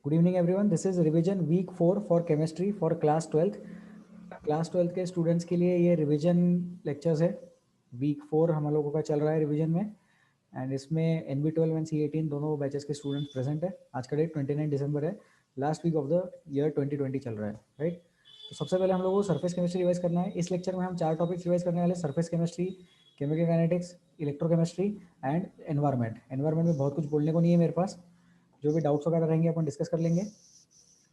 Good evening everyone, this is revision week 4 for chemistry for class 12th। Class 12th के students के लिए ये revision lectures है। Week 4 हम लोगों का चल रहा है रिवीजन में, एंड इसमें NB12 एंड C18 दोनों बैचेस के स्टूडेंट्स प्रेजेंट है। आज का डेट 29 दिसंबर है, last week of the year 2020 चल रहा है, राइट। तो सबसे पहले हम लोगों को सरफेस केमिस्ट्री रिवाइज करना है। इस लेक्चर में हम 4 टॉपिक्स रिवाइज करने वाले: surface chemistry, chemical kinetics, electrochemistry and environment. Environment में बहुत कुछ बोलने को नहीं है मेरे पास, जो भी डाउट्स वगैरह रहेंगे अपन डिस्कस कर लेंगे।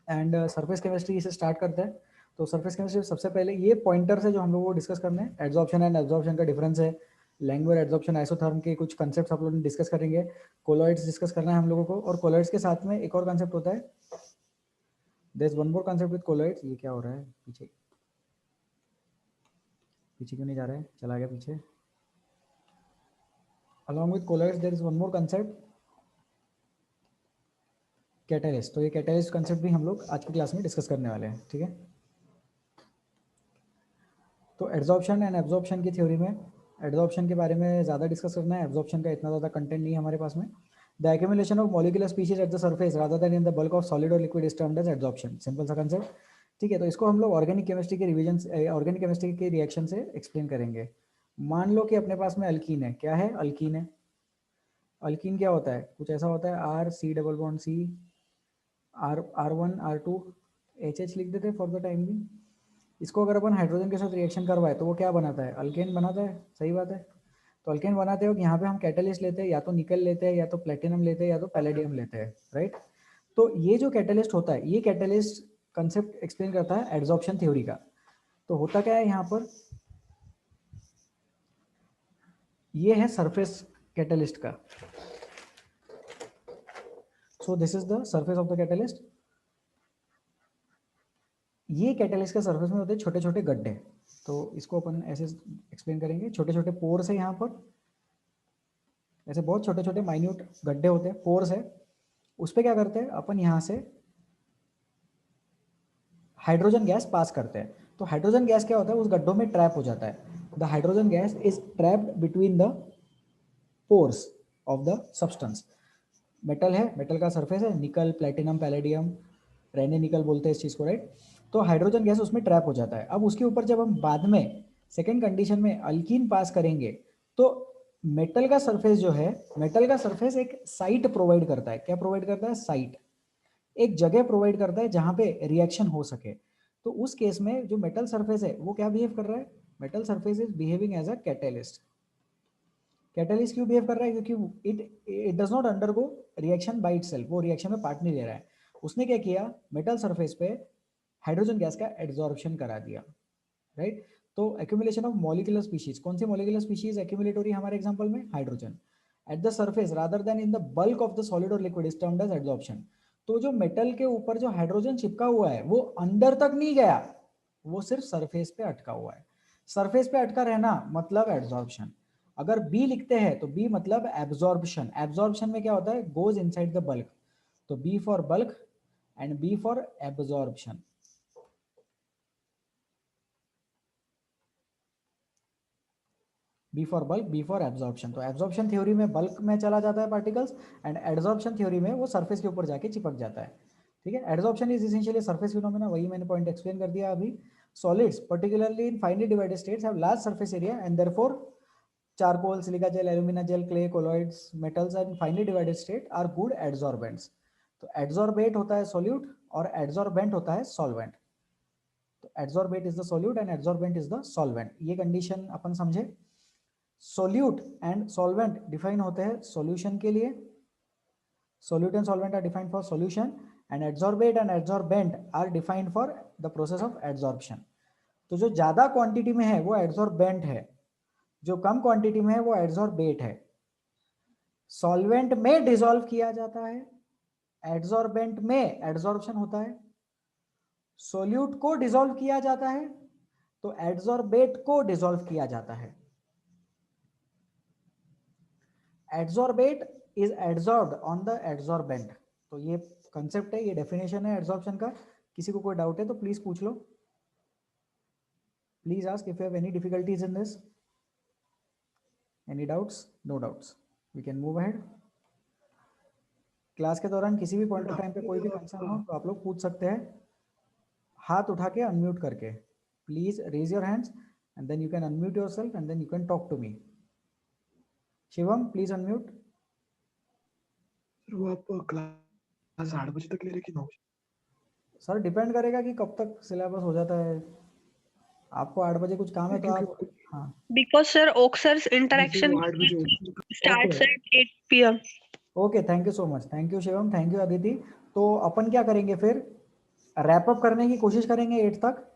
एंड सरफेस केमिस्ट्री से स्टार्ट करते हैं। तो सरफेस केमिस्ट्री सबसे पहले ये पॉइंटर्स है जो हम लोगों को डिस्कस करना है। एड्जॉर्प्शन एंड एब्जॉर्प्शन का डिफरेंस है, लैंग्वेज एड्जॉर्प्शन, आइसोथर्म के कुछ कंसेप्ट आप लोग डिस्कस करेंगे। कोलॉइड्स डिस्कस करना है हम लोगों को, और कोलॉइड्स के साथ में एक और कंसेप्ट होता है, there is one more concept with colloids. ये क्या हो रहा है पीछे, पीछे क्यों नहीं जा रहा है, चला गया पीछे। Along with colloids there is one more concept, catalyst. तो ये कैटालिस्ट कंसेप्ट भी हम लोग आज की क्लास में डिस्कस करने वाले हैं, ठीक है। तो एड्जॉर्प्शन एंड एब्जॉर्प्शन की थ्योरी में एड्जॉर्प्शन के बारे में ज़्यादा डिस्कस करना है, एब्जॉर्प्शन का इतना ज़्यादा कंटेंट नहीं है हमारे पास में। The accumulation of molecular species at the surface rather than in the bulk of solid और liquid is termed as adsorption. Simple सा कंसेप्ट, ठीक है। तो इसको हम लोग ऑर्गेनिक केमिस्ट्री के रिवीजन, ऑर्गेनिक केमिस्ट्री के रिएक्शन से एक्सप्लेन करेंगे। मान लो कि अपने पास में अल्कीन है। क्या है? अल्कीन है। अल्कीन क्या होता है? कुछ ऐसा होता है, R C double bond C, R1 R2 H लिख देते फॉर द टाइम भी। इसको अगर अपन हाइड्रोजन के साथ रिएक्शन करवाए तो वो क्या बनाता है? अल्केन बनाता है, सही बात है। तो अल्केन बनाते हो कि यहाँ पे हम कैटलिस्ट लेते हैं, या तो निकल लेते हैं, या तो प्लेटिनम लेते हैं, या तो पैलेडियम लेते हैं, राइट। तो ये जो कैटलिस्ट होता है, ये कैटलिस्ट कंसेप्ट एक्सप्लेन करता है एड्जॉर्प्शन थ्योरी का। तो होता क्या है यहाँ पर, ये है सरफेस कैटलिस्ट का। सो this is the surface of the catalyst. ये कैटलिस्ट के सरफेस में होते हैं छोटे छोटे गड्ढे। तो इसको अपन ऐसे एक्सप्लेन करेंगे, छोटे छोटे पोर्स है यहाँ पर, ऐसे बहुत छोटे छोटे माइन्यूट गड्ढे होते हैं, पोर्स है। उस पर क्या करते हैं अपन, यहाँ से हाइड्रोजन गैस पास करते हैं। तो हाइड्रोजन गैस क्या होता है, उस गड्ढों में ट्रैप हो जाता है। The hydrogen gas is trapped between the pores of the substance. Metal है, मेटल का सरफेस है, निकल, प्लेटिनम, पैलेडियम, रेने निकल बोलते हैं इस चीज़ को, राइट। तो हाइड्रोजन गैस उसमें ट्रैप हो जाता है। अब उसके ऊपर जब हम बाद में सेकेंड कंडीशन में अल्कीन पास करेंगे, तो मेटल का सरफेस जो है, मेटल का सरफेस एक साइट प्रोवाइड करता है। क्या प्रोवाइड करता है? साइट, एक जगह प्रोवाइड करता है जहां पे रिएक्शन हो सके। तो उस केस में जो मेटल सरफेस है वो क्या बिहेव कर रहा है? Metal surface is behaving as a catalyst. Catalyst क्यों बिहेव कर रहा है? क्योंकि it it does not undergo reaction by itself, वो रिएक्शन में पार्ट नहीं ले रहा है। उसने क्या किया, मेटल सरफेस पे हाइड्रोजन गैस का एड्जॉर्प्शन करा दिया, राइट। तो एक्यूमुलेशन ऑफ मॉलिक्यूलर स्पीशीज, कौन सी मॉलिक्यूलर स्पीशीज एक्यूमुलेट हो रही है हमारे एग्जांपल में? Hydrogen at the surface rather than in the bulk of the solid और liquid is termed as adsorption. तो जो मेटल के ऊपर जो हाइड्रोजन चिपका हुआ है वो अंदर तक नहीं गया, वो सिर्फ सरफेस पे अटका हुआ है। सरफेस पे अटका रहना मतलब एड्जॉर्प्शन। अगर बी लिखते हैं तो बी मतलब एब्जॉर्प्शन। एब्जॉर्प्शन में क्या होता है? Goes inside the bulk. तो B for bulk and B for absorption. B for bulk, B for absorption. तो एब्जॉर्प्शन थ्योरी में बल्क में चला जाता है पार्टिकल्स, एंड एड्जॉर्प्शन थ्योरी में वो सरफेस के ऊपर जाके चिपक जाता है, ठीक है। Adsorption is essentially surface phenomena, वही मैंने पॉइंट एक्सप्लेन कर दिया अभी। Solids particularly in finely divided states have large surface area and therefore charcoal, silica gel, alumina gel, clay, colloids, metals and finely divided state are good adsorbents. तो adsorbate होता है solute और adsorbent होता है solvent. तो adsorbate is the solute and adsorbent is the solvent. ये condition अपन समझे। Solute and solvent define होते हैं सॉल्यूशन के लिए, solute and solvent are defined for solution, and adsorbate and adsorbent are defined for the process of adsorption. तो जो ज्यादा quantity में है वो एड्जॉर्बेंट है, जो कम क्वांटिटी में है वो एड्जॉर्बेट है। सॉल्वेंट में डिसॉल्व किया जाता है, एड्जॉर्बेंट में एड्जॉर्प्शन होता है। सोल्यूट को डिसॉल्व किया जाता है तो एड्जॉर्बेट को डिसॉल्व किया जाता है। Adsorbate is adsorbed on the adsorbent. तो ये कंसेप्ट है, ये डेफिनेशन है एड्जॉर्प्शन का। किसी को कोई डाउट है तो प्लीज पूछ लो, please ask if you have any difficulties in this. Any doubts? No doubts, we can move ahead. Class के दौरान किसी भी पॉइंट ऑफ टाइम पे कोई भी कंसर्न हो तो आप लोग पूछ सकते हैं हाथ उठा के अनम्यूट करके. Please raise your hands and then you can unmute yourself and then you can talk to me. Shivam please unmute. वो आप क्लास 8 बजे तक ले रहे कि 9 बजे? सर डिपेंड करेगा कि कब तक सिलेबस हो जाता है. आपको 8 बजे कुछ काम है तो आप. हाँ Because sir, Oxer's interaction 8 बजे होती है. starts at 8 p.m. Okay thank you so much. Thank you Shivam. Thank you Aditi. तो अपन क्या करेंगे फिर रैप अप करने की कोशिश करेंगे 8 तक.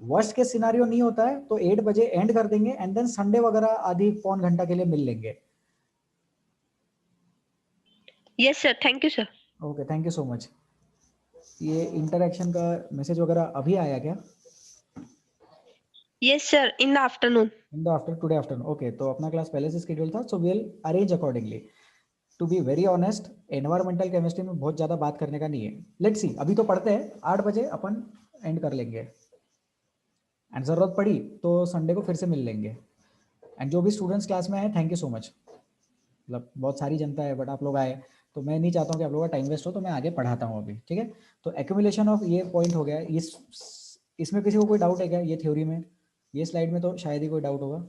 वर्स्ट केस सिनारियो नहीं होता है तो 8 बजे एंड कर देंगे एंड देन संडे वगैरह आधी पौन घंटा के लिए मिल लेंगे. Yes sir, thank you sir. Okay thank you so much. ये इंटरेक्शन का मैसेज वगैरह अभी आया क्या? Yes sir, in the afternoon. In the after today afternoon. Okay तो अपना क्लास पहले से शेड्यूल था so will arrange accordingly. To be very honest environmental chemistry में बहुत ज़्यादा बात करने का नहीं है. लेट्स सी अभी तो पढ़ते हैं 8 बजे अपन एंड कर लेंगे एंड ज़रूरत पड़ी तो संडे को फिर से मिल लेंगे. एंड जो भी स्टूडेंट्स क्लास में आए थैंक यू सो मच. मतलब बहुत सारी जनता है बट आप लोग आए तो मैं नहीं चाहता हूँ कि आप लोगों का टाइम वेस्ट हो तो मैं आगे पढ़ाता हूँ अभी. ठीक है तो एक्यूमुलेशन ऑफ ये पॉइंट हो गया. इसमें किसी को कोई डाउट है क्या ये थ्योरी में? ये स्लाइड में तो शायद ही कोई डाउट होगा.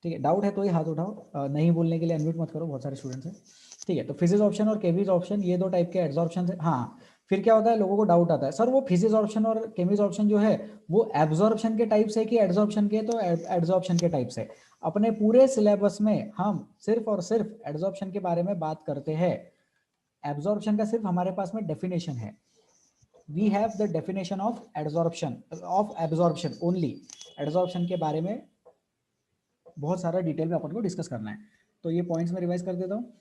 ठीक है डाउट है तो ही हाथ उठाओ. नहीं बोलने के लिए अनम्यूट मत करो. बहुत सारे स्टूडेंट्स हैं. ठीक है तो फिजिक्स ऑप्शन और केमिक्स ऑप्शन ये दो टाइप के एब्जॉर्प्शन है. हाँ फिर क्या होता है लोगों को डाउट आता है सर वो फिजिक्स ऑप्शन और केमिक्स ऑप्शन जो है वो एब्जॉर्प्शन के टाइप से कि एड्जॉर्प्शन के? तो एड्जॉर्प्शन के टाइप से. अपने पूरे सिलेबस में हम सिर्फ और सिर्फ एड्जॉर्प्शन के बारे में बात करते हैं. एब्जॉर्प्शन का सिर्फ हमारे पास में डेफिनेशन है. We have the definition of absorption only. Adsorption के बारे में बहुत सारा डिटेल में अपन को डिस्कस करना है. तो ये पॉइंट्स में रिवाइज कर देता हूँ.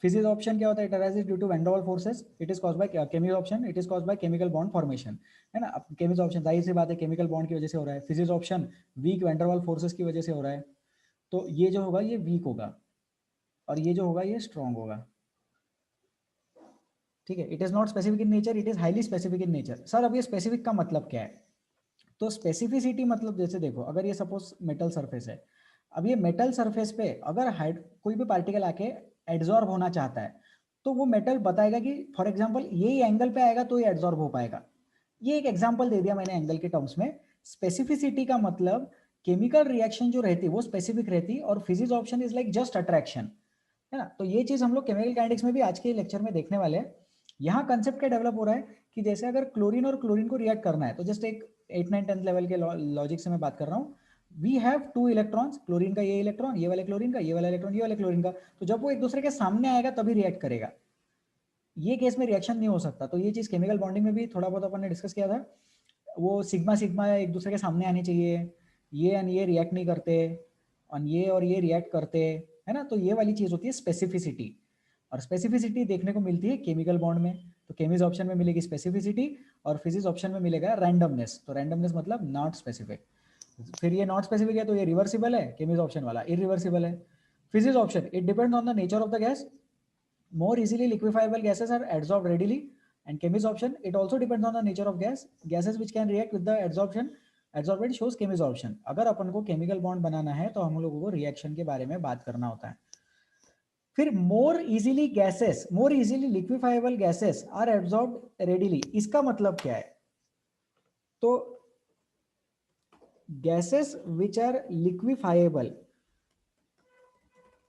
फिजिक्स ऑप्शन क्या होता है? It arises due to van der Waals forces. It is caused by chemical option. It is caused by chemical bond formation. है ना. अब केमिकल ऑप्शन जाहिर सी बात है केमिकल बॉन्ड की वजह से हो रहा है. Physics option weak van der Waals forces की वजह से हो रहा है. तो ये जो होगा ये वीक होगा और ये जो होगा ये स्ट्रॉन्ग होगा. ठीक है. It is not specific in nature. It is highly specific in nature. Sir अब ये स्पेसिफिक का मतलब क्या है? तो स्पेसिफिसिटी मतलब जैसे देखो अगर ये सपोज मेटल सरफेस है. अब ये मेटल सरफेस पे अगर कोई भी पार्टिकल आके एड्जॉर्ब होना चाहता है तो वो मेटल बताएगा कि फॉर एग्जांपल यही एंगल पे आएगा तो ये एड्जॉर्ब हो पाएगा. ये एक एग्जांपल दे दिया मैंने एंगल के टर्म्स में. स्पेसिफिसिटी का मतलब केमिकल रिएक्शन जो रहती है वो स्पेसिफिक रहती और physics option is like just attraction. है ना. तो ये चीज हम लोग केमिकल काइनेटिक्स में भी आज के लेक्चर में देखने वाले हैं. यहाँ कंसेप्ट क्या डेवलप हो रहा है कि जैसे अगर क्लोरीन और क्लोरीन को रिएक्ट करना है तो जस्ट एक 8, 9, 10 लेवल के लॉजिक से मैं बात कर रहा हूँ. We have 2 electrons. क्लोरीन का ये इलेक्ट्रॉन ये वाले क्लोरीन का ये वाला इलेक्ट्रॉन ये वाले क्लोरीन का. तो जब वो एक दूसरे के सामने आएगा तभी रिएक्ट करेगा. ये केस में रिएक्शन नहीं हो सकता. तो ये चीज केमिकल बॉन्डिंग में भी थोड़ा बहुत अपन ने डिस्कस किया था. वो सिग्मा सिग्मा एक दूसरे के सामने आनी चाहिए. ये एंड ये रिएक्ट नहीं करते और ये रिएक्ट करते. है ना. तो ये वाली चीज होती है स्पेसिफिसिटी. और स्पेसिफिसिटी देखने को मिलती है केमिकल बॉन्ड में. तो केमिक्स ऑप्शन में मिलेगी स्पेसिफिसिटी और फिजिक्स ऑप्शन में मिलेगा रैंडमनेस. तो रैंडमनेस मतलब नॉट स्पेसिफिक. फिर ये नॉट स्पेसिफिक है तो ये रिवर्सिबल है. केमिक्स ऑप्शन वाला इरिवर्सिबल है. Physics option it depends on the nature of the gas. More easily liquefiable gases are adsorbed readily. And chemistry option it also depends on the nature of gases which can react with the adsorbent shows chemistry option. अगर अपन को chemical bond बनाना है तो हम लोगों को reaction के बारे में बात करना होता है. फिर more easily liquefiable gases are absorbed readily. इसका मतलब क्या है? तो gases which are liquefiable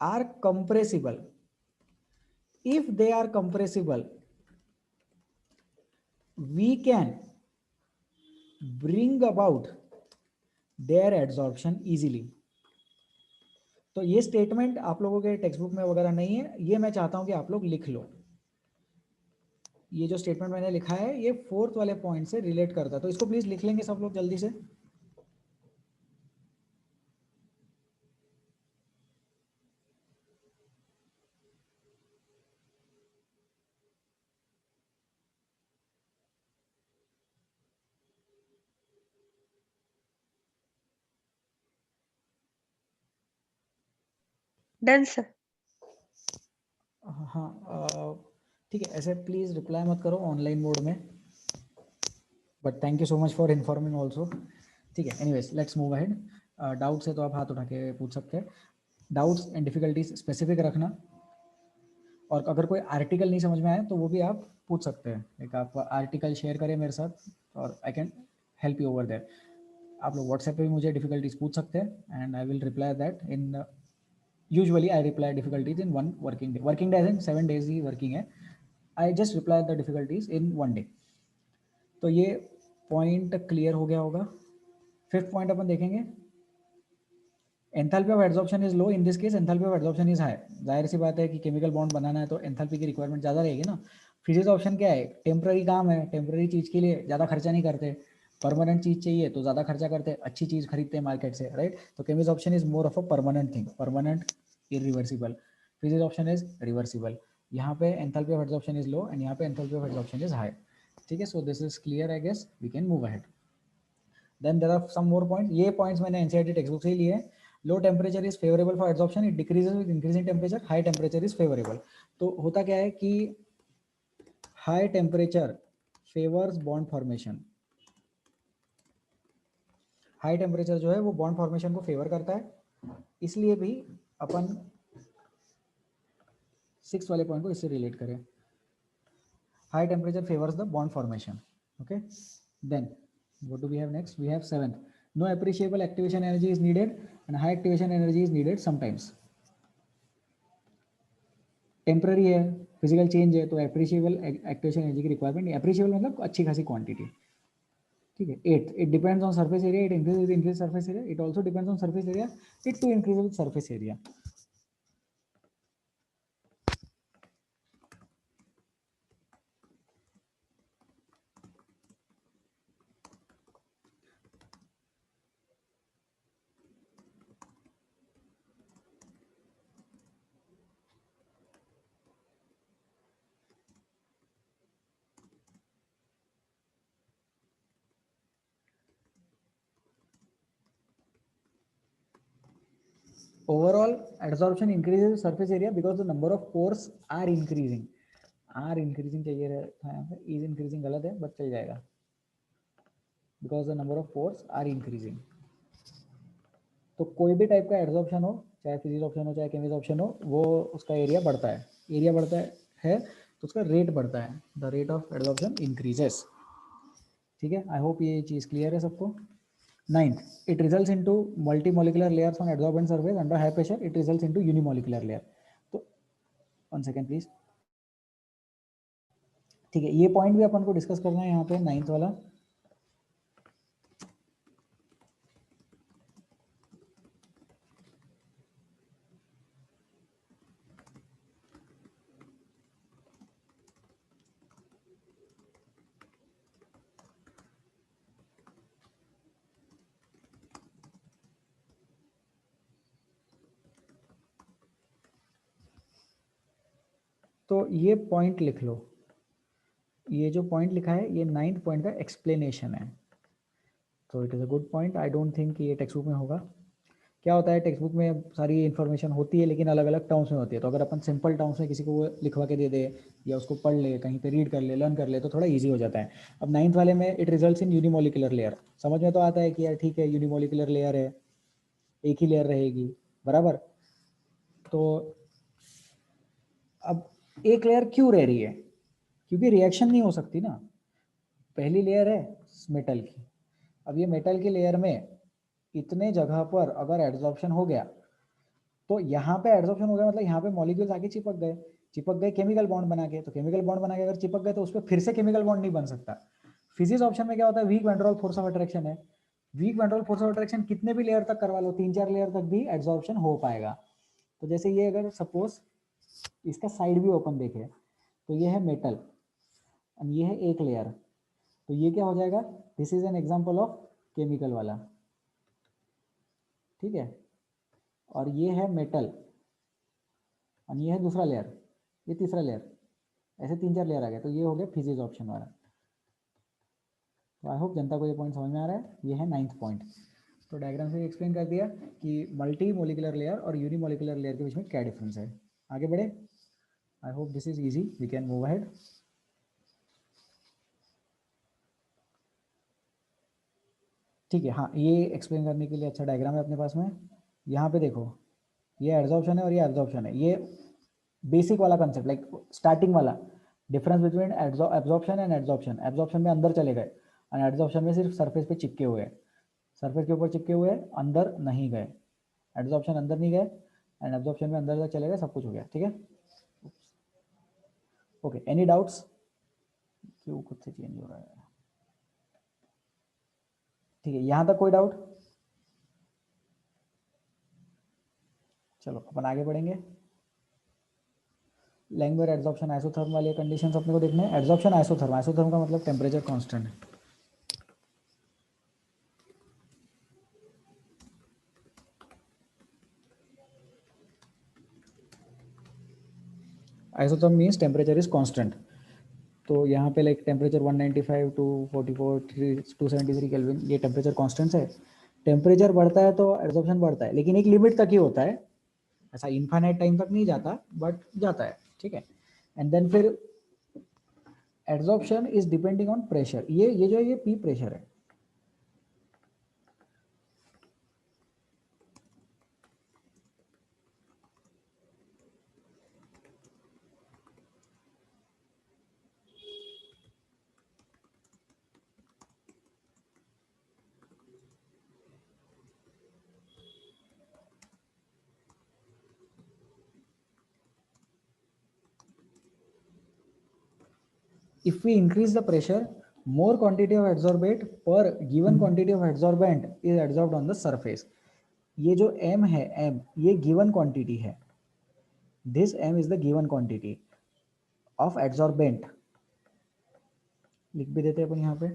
are compressible. If they are compressible we can bring about their adsorption easily. तो ये स्टेटमेंट आप लोगों के टेक्स्ट बुक में वगैरह नहीं है. ये मैं चाहता हूं कि आप लोग लिख लो. ये जो स्टेटमेंट मैंने लिखा है ये 4th वाले पॉइंट से रिलेट करता है. तो इसको प्लीज लिख लेंगे सब लोग जल्दी से. Done sir. हाँ ठीक है. ऐसे प्लीज रिप्लाई मत करो ऑनलाइन मोड में. But thank you so much for informing also. ठीक है. Anyways let's move ahead. Doubts है तो आप हाथ उठा के पूछ सकते हैं. डाउट्स एंड डिफिकल्टीज स्पेसिफिक रखना. और अगर कोई आर्टिकल नहीं समझ में आए तो वो भी आप पूछ सकते हैं, लाइक आप आर्टिकल शेयर करें मेरे साथ और I can help you over there. आप लोग व्हाट्सएप पे भी मुझे डिफिकल्टीज पूछ सकते हैं and I will reply that in, usually I reply difficulties in 1 working day. Working day in 7 days ही वर्किंग है, I just reply the difficulties in 1 day. तो ये पॉइंट क्लियर हो गया होगा। फिफ्थ पॉइंट अपन देखेंगे, enthalpy of adsorption is low, in this case enthalpy of adsorption is high. जाहिर सी बात है कि केमिकल बॉन्ड बनाना है तो एंथैल्पी की रिक्वायरमेंट ज़्यादा रहेगी ना। फिजिक्स ऑप्शन क्या है, टेम्पररी काम है, टेम्पररी चीज़ के लिए ज़्यादा खर्चा नहीं करते, परमानेंट चीज़ चाहिए तो ज़्यादा खर्चा करते हैं, अच्छी चीज़ खरीदते हैं मार्केट से, राइट। तो chemisorption is more of a permanent thing, permanent irreversible. Physisorption is reversible. यहाँ पे enthalpy of adsorption is low and यहाँ पे enthalpy of adsorption is high. ठीक है, so this is clear, I guess we can move ahead. Then there are some more points, ये points मैंने NCERT textbook से ही लिए हैं। Low temperature is favourable for adsorption, it decreases with increasing temperature, high temperature is favourable. तो होता क्या है कि high temperature favours bond formation, high temperature जो है वो बॉन्ड फॉर्मेशन को फेवर करता है, इसलिए भी अपन 6 वाले पॉइंट को इससे रिलेट करें, high temperature favours the bond formation. Okay, then what do we have next? We have 7th, no appreciable activation energy is needed and high activation energy is needed sometimes. Temporary है, physical change है, तो appreciable activation energy की requirement नहीं, appreciable मतलब अच्छी खासी quantity. ठीक है। 8, it depends on surface area, it increase with increase surface area, it also depends on surface area, it too increase with surface area. Overall adsorption increases surface area because the number of pores are increasing, are increasing चाहिए था यहाँ पे, is increasing गलत है but चल जाएगा, because the number of pores are increasing। तो कोई भी टाइप का एडसॉर्प्शन हो, चाहे फिजिक्स ऑप्शन हो चाहे केमिकल ऑप्शन हो, वो उसका एरिया बढ़ता है, एरिया बढ़ता है तो उसका रेट बढ़ता है, the rate of adsorption increases. ठीक है, आई होप ये चीज़ क्लियर है सबको। 9th, it results into multi-molecular layers on adsorbent surface under high pressure, it results into unimolecular layer। तो 1 सेकेंड प्लीज। ठीक है, ये पॉइंट भी अपन को डिस्कस करना है यहाँ पे 9th वाला। तो ये पॉइंट लिख लो, ये जो पॉइंट लिखा है ये 9th पॉइंट का एक्सप्लेनेशन है। तो it is a good point, I don't think ये टेक्स्ट बुक में होगा। क्या होता है, टेक्स्ट बुक में सारी इन्फॉर्मेशन होती है लेकिन अलग अलग टर्म्स में होती है, तो अगर अपन सिंपल टर्म्स में किसी को वो लिखवा के दे दे या उसको पढ़ ले, कहीं पे रीड कर ले, लर्न कर ले, तो थोड़ा इजी हो जाता है। अब 9th वाले में it results in unimolecular layer, समझ में तो आता है कि यार ठीक है यूनिमोलिकुलर लेयर है, एक ही लेयर रहेगी, बराबर। तो अब एक लेयर क्यों रह रही है, क्योंकि रिएक्शन नहीं हो सकती ना। पहली लेयर है मेटल की, अब ये मेटल की लेयर में इतने जगह पर अगर एडसॉर्प्शन हो गया, तो यहाँ पे एडसॉर्प्शन हो गया मतलब यहाँ पे मॉलिक्यूल्स आके चिपक गए केमिकल बॉन्ड बना के, तो केमिकल बॉन्ड बना के अगर चिपक गए तो उस पर फिर से केमिकल बॉन्ड नहीं बन सकता। फिजिक्स ऑप्शन में क्या होता है, weak van der Waals force of attraction है, weak van der Waals force of attraction कितने भी लेयर तक करवा लो, 3-4 लेयर तक भी एडसॉर्प्शन हो पाएगा। तो जैसे ये अगर सपोज इसका साइड भी ओपन देखे तो ये है मेटल और ये है एक लेयर, तो ये क्या हो जाएगा, this is an example of chemical वाला। ठीक है, और ये है मेटल और ये है दूसरा लेयर, ये तीसरा लेयर, ऐसे 3-4 लेयर आ गए, तो ये हो गया फिजिक्स ऑप्शन वाला। तो आई होप जनता को ये पॉइंट समझ में आ रहा है। ये है 9th पॉइंट। तो डायग्राम से एक्सप्लेन कर दिया कि मल्टी मोलिकुलर लेयर और यूनिमोलिकुलर लेयर के बीच में क्या डिफरेंस है। आगे बढ़े, I hope this is easy, we can move ahead. ठीक है, हाँ ये एक्सप्लेन करने के लिए अच्छा डायग्राम है अपने पास में। यहाँ पे देखो, ये एडसॉर्प्शन है और ये एब्जॉर्प्शन है, ये बेसिक वाला कंसेप्ट, लाइक स्टार्टिंग वाला difference between absorption and adsorption. Absorption में अंदर चले गए और एड्सॉर्प्शन में सिर्फ सरफेस पे चिपके हुए हैं, सरफेस के ऊपर चिपके हुए हैं, अंदर नहीं गए। एड्सॉर्प्शन अंदर नहीं गए एंड एब्जॉर्प्शन में अंदर तक चले गए, सब कुछ हो गया। ठीक है, ओके, एनी डाउट्स? क्यों खुद से चेंज हो रहा है? ठीक है, यहाँ तक कोई डाउट? चलो अपन आगे बढ़ेंगे। लैंग्वेज एड्सॉर्प्शन आइसोथर्म वाले कंडीशंस अपने को देखने हैं। एड्सॉर्प्शन आइसोथर्म, आइसोथर्म का मतलब टेम्परेचर कांस्टेंट है। Isotherm means temperature is constant. तो यहाँ पे लाइक टेम्परेचर 195 टू 44 273 केल्विन, ये टेम्परेचर कांस्टेंट्स है। टेम्परेचर बढ़ता है तो एड्सॉर्प्शन बढ़ता है, लेकिन एक लिमिट तक ही होता है, ऐसा इनफाइनाइट टाइम तक नहीं जाता, बट जाता है। ठीक है, एंड देन फिर adsorption is depending on pressure. ये जो है ये पी प्रेशर है। If we increase the pressure, more quantity of adsorbate per given quantity of adsorbent is adsorbed on the surface. ये जो m है, m ये given quantity है, this m is the given quantity of adsorbent। लिख भी देते हैं अपन यहाँ पे,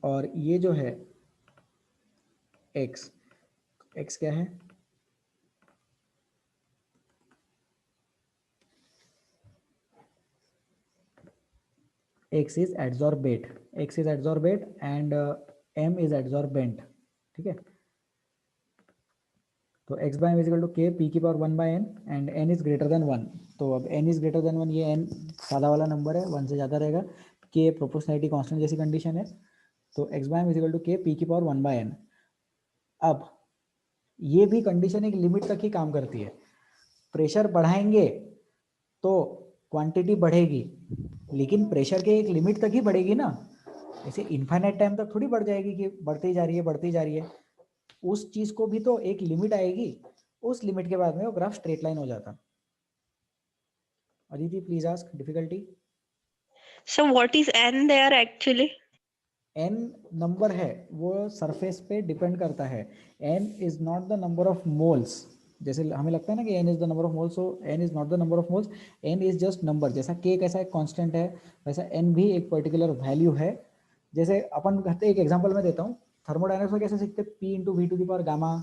और ये जो है x, x क्या है? x is adsorbate, x is adsorbate and m is adsorbent। ठीक है, तो x by m is equal to k p की power 1 by n and n is greater than 1। तो अब n is greater than 1, ये n सादा वाला number है, 1 से ज़्यादा रहेगा। k प्रोपोर्शनैलिटी कांस्टेंट जैसी कंडीशन है, तो x by m is equal to k p की पावर 1 by n। अब ये भी कंडीशन एक लिमिट तक ही काम करती है। प्रेशर बढ़ाएंगे तो क्वांटिटी बढ़ेगी, लेकिन प्रेशर के एक लिमिट तक ही बढ़ेगी ना, ऐसे इनफाइनाइट टाइम तक थोड़ी बढ़ जाएगी कि बढ़ती जा रही है बढ़ती जा रही है। उस चीज को भी तो एक लिमिट आएगी, उस लिमिट के बाद में वो ग्राफ स्ट्रेट लाइन हो जाता। Aditi please ask difficulty. So what is n there actually? n number है, वो सरफेस पे डिपेंड करता है। n is not the number of moles, जैसे हमें लगता है ना कि n is the number of moles, so n is not the number of moles, n is just number. जैसा k कैसा एक कांस्टेंट है, वैसा n भी एक पर्टिकुलर वैल्यू है। जैसे अपन कहते, एक एग्जांपल मैं देता हूँ, थर्मोडायनामिक्स में कैसे सीखते हैं, p into V to the power gamma,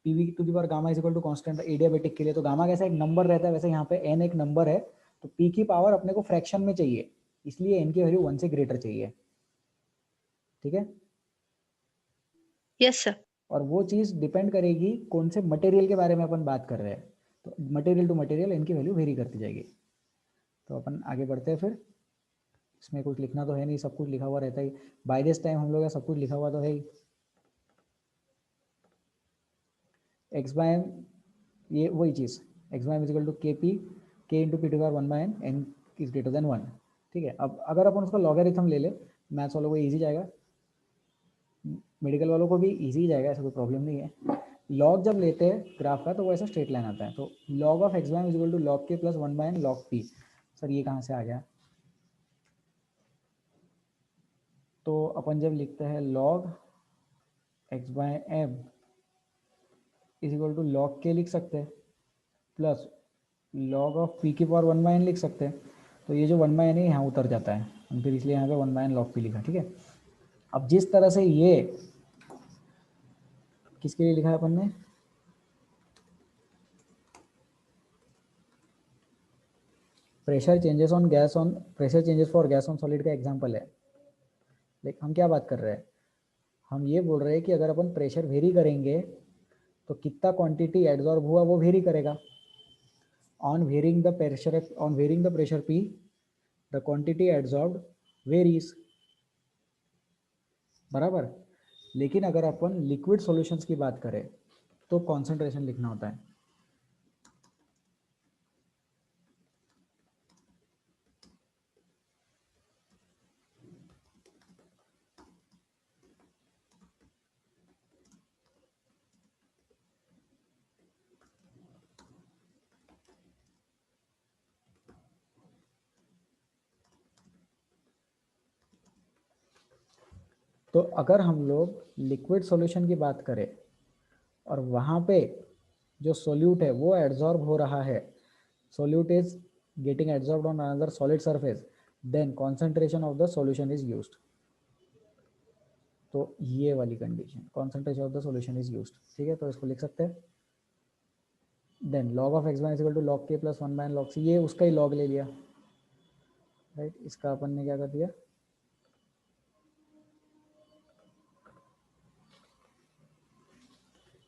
pv to the power gamma is equal to constant adiabatic के लिए। तो गामा कैसा एक नंबर रहता है, वैसे यहाँ पे n एक नंबर है, तो p की पावर अपने को फ्रैक्शन में चाहिए, इसलिए n की वैल्यू 1 से ग्रेटर चाहिए। ठीक है, Yes, sir. और वो चीज़ डिपेंड करेगी कौन से मटेरियल के बारे में अपन बात कर रहे हैं। तो मटेरियल टू मटेरियल इनकी वैल्यू वेरी करती जाएगी। तो अपन आगे बढ़ते हैं फिर। इसमें कुछ लिखना तो है नहीं, सब कुछ लिखा हुआ रहता है बाय दिस टाइम, हम लोग का सब कुछ लिखा हुआ तो है ही। एक्स बाय एम, ये वही चीज़, x by M is equal to k p, k into p to power 1 by n, n is greater than 1। ठीक है, अब अगर अपन उसका लॉगरिथम ले ले, मैथ्स वालों को ईजी जाएगा, मेडिकल वालों को भी इजी जाएगा, ऐसा कोई प्रॉब्लम नहीं है। लॉग जब लेते हैं ग्राफ का तो वो ऐसा स्ट्रेट लाइन आता है। तो log of x by is equal to log k plus 1 by n log p. Sir ये कहाँ से आ गया? तो अपन जब लिखते हैं log X by M is equal to log K लिख सकते हैं प्लस लॉग ऑफ पी की पावर 1 बाय एन लिख सकते हैं। तो ये जो 1 बाय एन है यहाँ उतर जाता है, हम फिर इसलिए यहाँ पे 1 बाय एन लॉग पी लिखा। ठीक है, अब जिस तरह से ये किसके लिए लिखा है अपन ने, pressure changes on gas on, pressure changes for gas on solid का एग्जांपल है। लाइक हम क्या बात कर रहे हैं, हम ये बोल रहे हैं कि अगर अपन प्रेशर वेरी करेंगे तो कितना क्वांटिटी एड्सॉर्ब हुआ वो वेरी करेगा। On varying the pressure P, the quantity adsorbed varies, बराबर। लेकिन अगर अपन लिक्विड सॉल्यूशंस की बात करें तो कॉन्सेंट्रेशन लिखना होता है। तो अगर हम लोग लिक्विड सॉल्यूशन की बात करें और वहाँ पे जो सोल्यूट है वो एड्जॉर्ब हो रहा है, solute is getting adsorbed on another solid surface, then concentration of the solution is used. तो ये वाली condition, concentration of the solution is used, ठीक है। तो इसको लिख सकते हैं, then log of x1 is equal to log k plus 1 by log c, ये उसका ही log ले लिया, राइट। इसका अपन ने क्या कर दिया,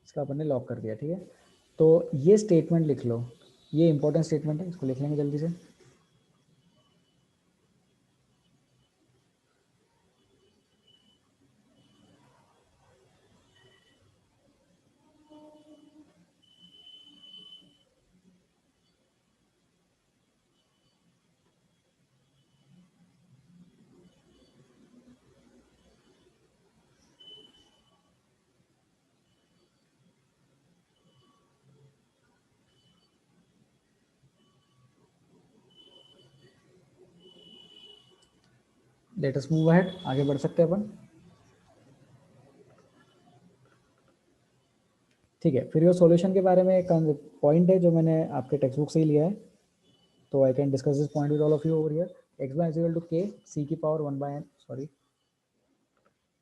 इसका अपन ने लॉग कर दिया, ठीक है। तो ये स्टेटमेंट लिख लो, ये इंपॉर्टेंट स्टेटमेंट है, इसको लिख लेंगे जल्दी से। लेट अस मूव अहेड, आगे बढ़ सकते हैं अपन, ठीक है। फिर ये सॉल्यूशन के बारे में एक पॉइंट है जो मैंने आपके टेक्स्ट बुक से ही लिया है, तो I can discuss this point with all of you over here. x1 is equal to k c की power 1 by n, sorry,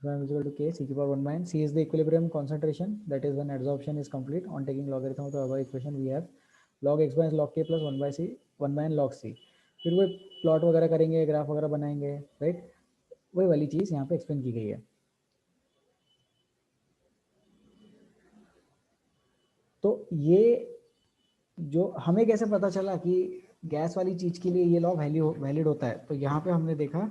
x1 is equal to k c की power 1 by n, c is the equilibrium concentration, that is when adsorption is complete on taking logarithm of the above equation we have log x1 is log k plus 1 by c 1 by n log c। फिर वो plot वगैरह करेंगे, graph वगैरह बनाएंगे, right. वही वाली चीज़ यहाँ पे एक्सप्लेन की गई है। तो ये जो हमें कैसे पता चला कि गैस वाली चीज़ के लिए ये लॉ वैलिड होता है, तो यहाँ पे हमने देखा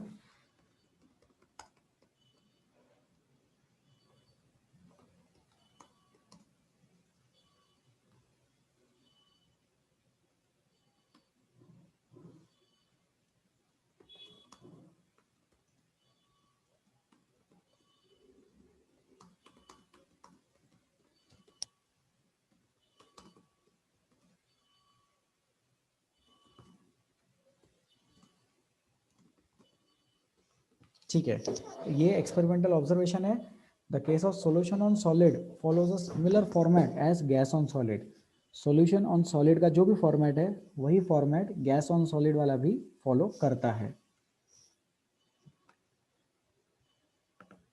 ठीक है, ये एक्सपेरिमेंटल ऑब्जर्वेशन है। The case of solution on solid follows a similar format as gas on solid. Solution on solid का जो भी फॉर्मेट है वही फॉर्मेट गैस ऑन सॉलिड वाला भी फॉलो करता है।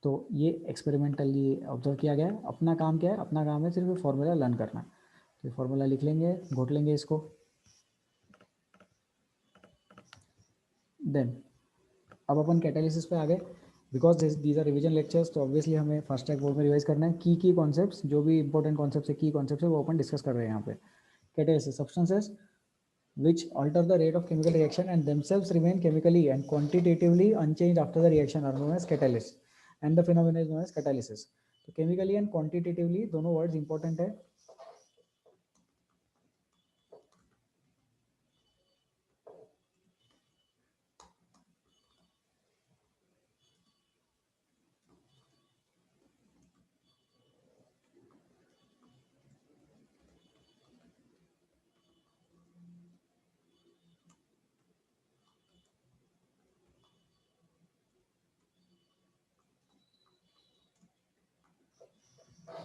तो ये एक्सपेरिमेंटली ऑब्जर्व किया गया है। अपना काम क्या है, अपना काम है सिर्फ फॉर्मूला लर्न करना। तो ये फॉर्मूला लिख लेंगे, घोट लेंगे इसको, देन अब अपन कैटालिसिस पे आ गए। Because these are revision lectures, तो ऑब्वियसली हमें फर्स्ट ट्रैक बोर्ड में रिवाइज करना है। की कॉन्सेप्ट्स, जो भी इंपॉर्टेंट कॉन्सेप्ट्स है, की कॉन्सेप्ट्स है, वो अपन डिस्कस कर रहे हैं यहाँ पे। Catalysis, substances which alter the rate of chemical reaction and themselves remain chemically and quantitatively unchanged after the reaction are known as catalyst, and the phenomenon is known as catalysis। तो chemically and quantitatively दोनों words important है।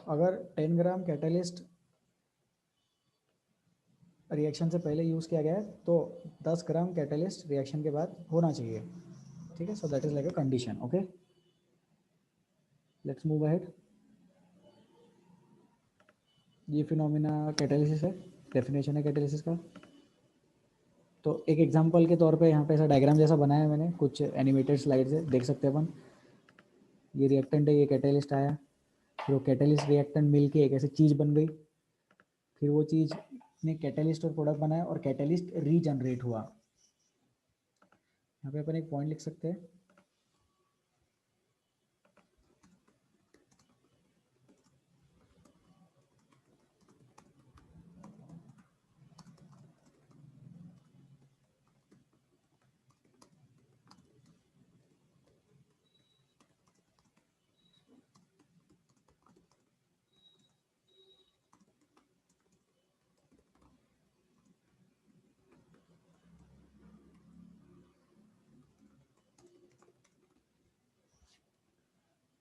अगर 10 ग्राम catalyst reaction से पहले use किया गया है तो 10 ग्राम कैटलिस्ट रिएक्शन के बाद होना चाहिए, ठीक है। So that is like a condition, okay. Let's move ahead. ये फिनोमिना कैटालिसिस है, डेफिनेशन है कैटालिसिस का। तो एक एग्जांपल के तौर पे यहाँ पे ऐसा डायग्राम जैसा बनाया है मैंने, कुछ एनिमेटेड स्लाइड से देख सकते हैं अपन। ये रिएक्टेंट है, ये कैटालिस्ट आया, फिर वो कैटालिस्ट रिएक्टेंट मिल के एक ऐसी चीज़ बन गई, फिर वो चीज़ ने कैटालिस्ट और प्रोडक्ट बनाया और कैटालिस्ट रीजनरेट हुआ। यहाँ पे अपन एक पॉइंट लिख सकते हैं,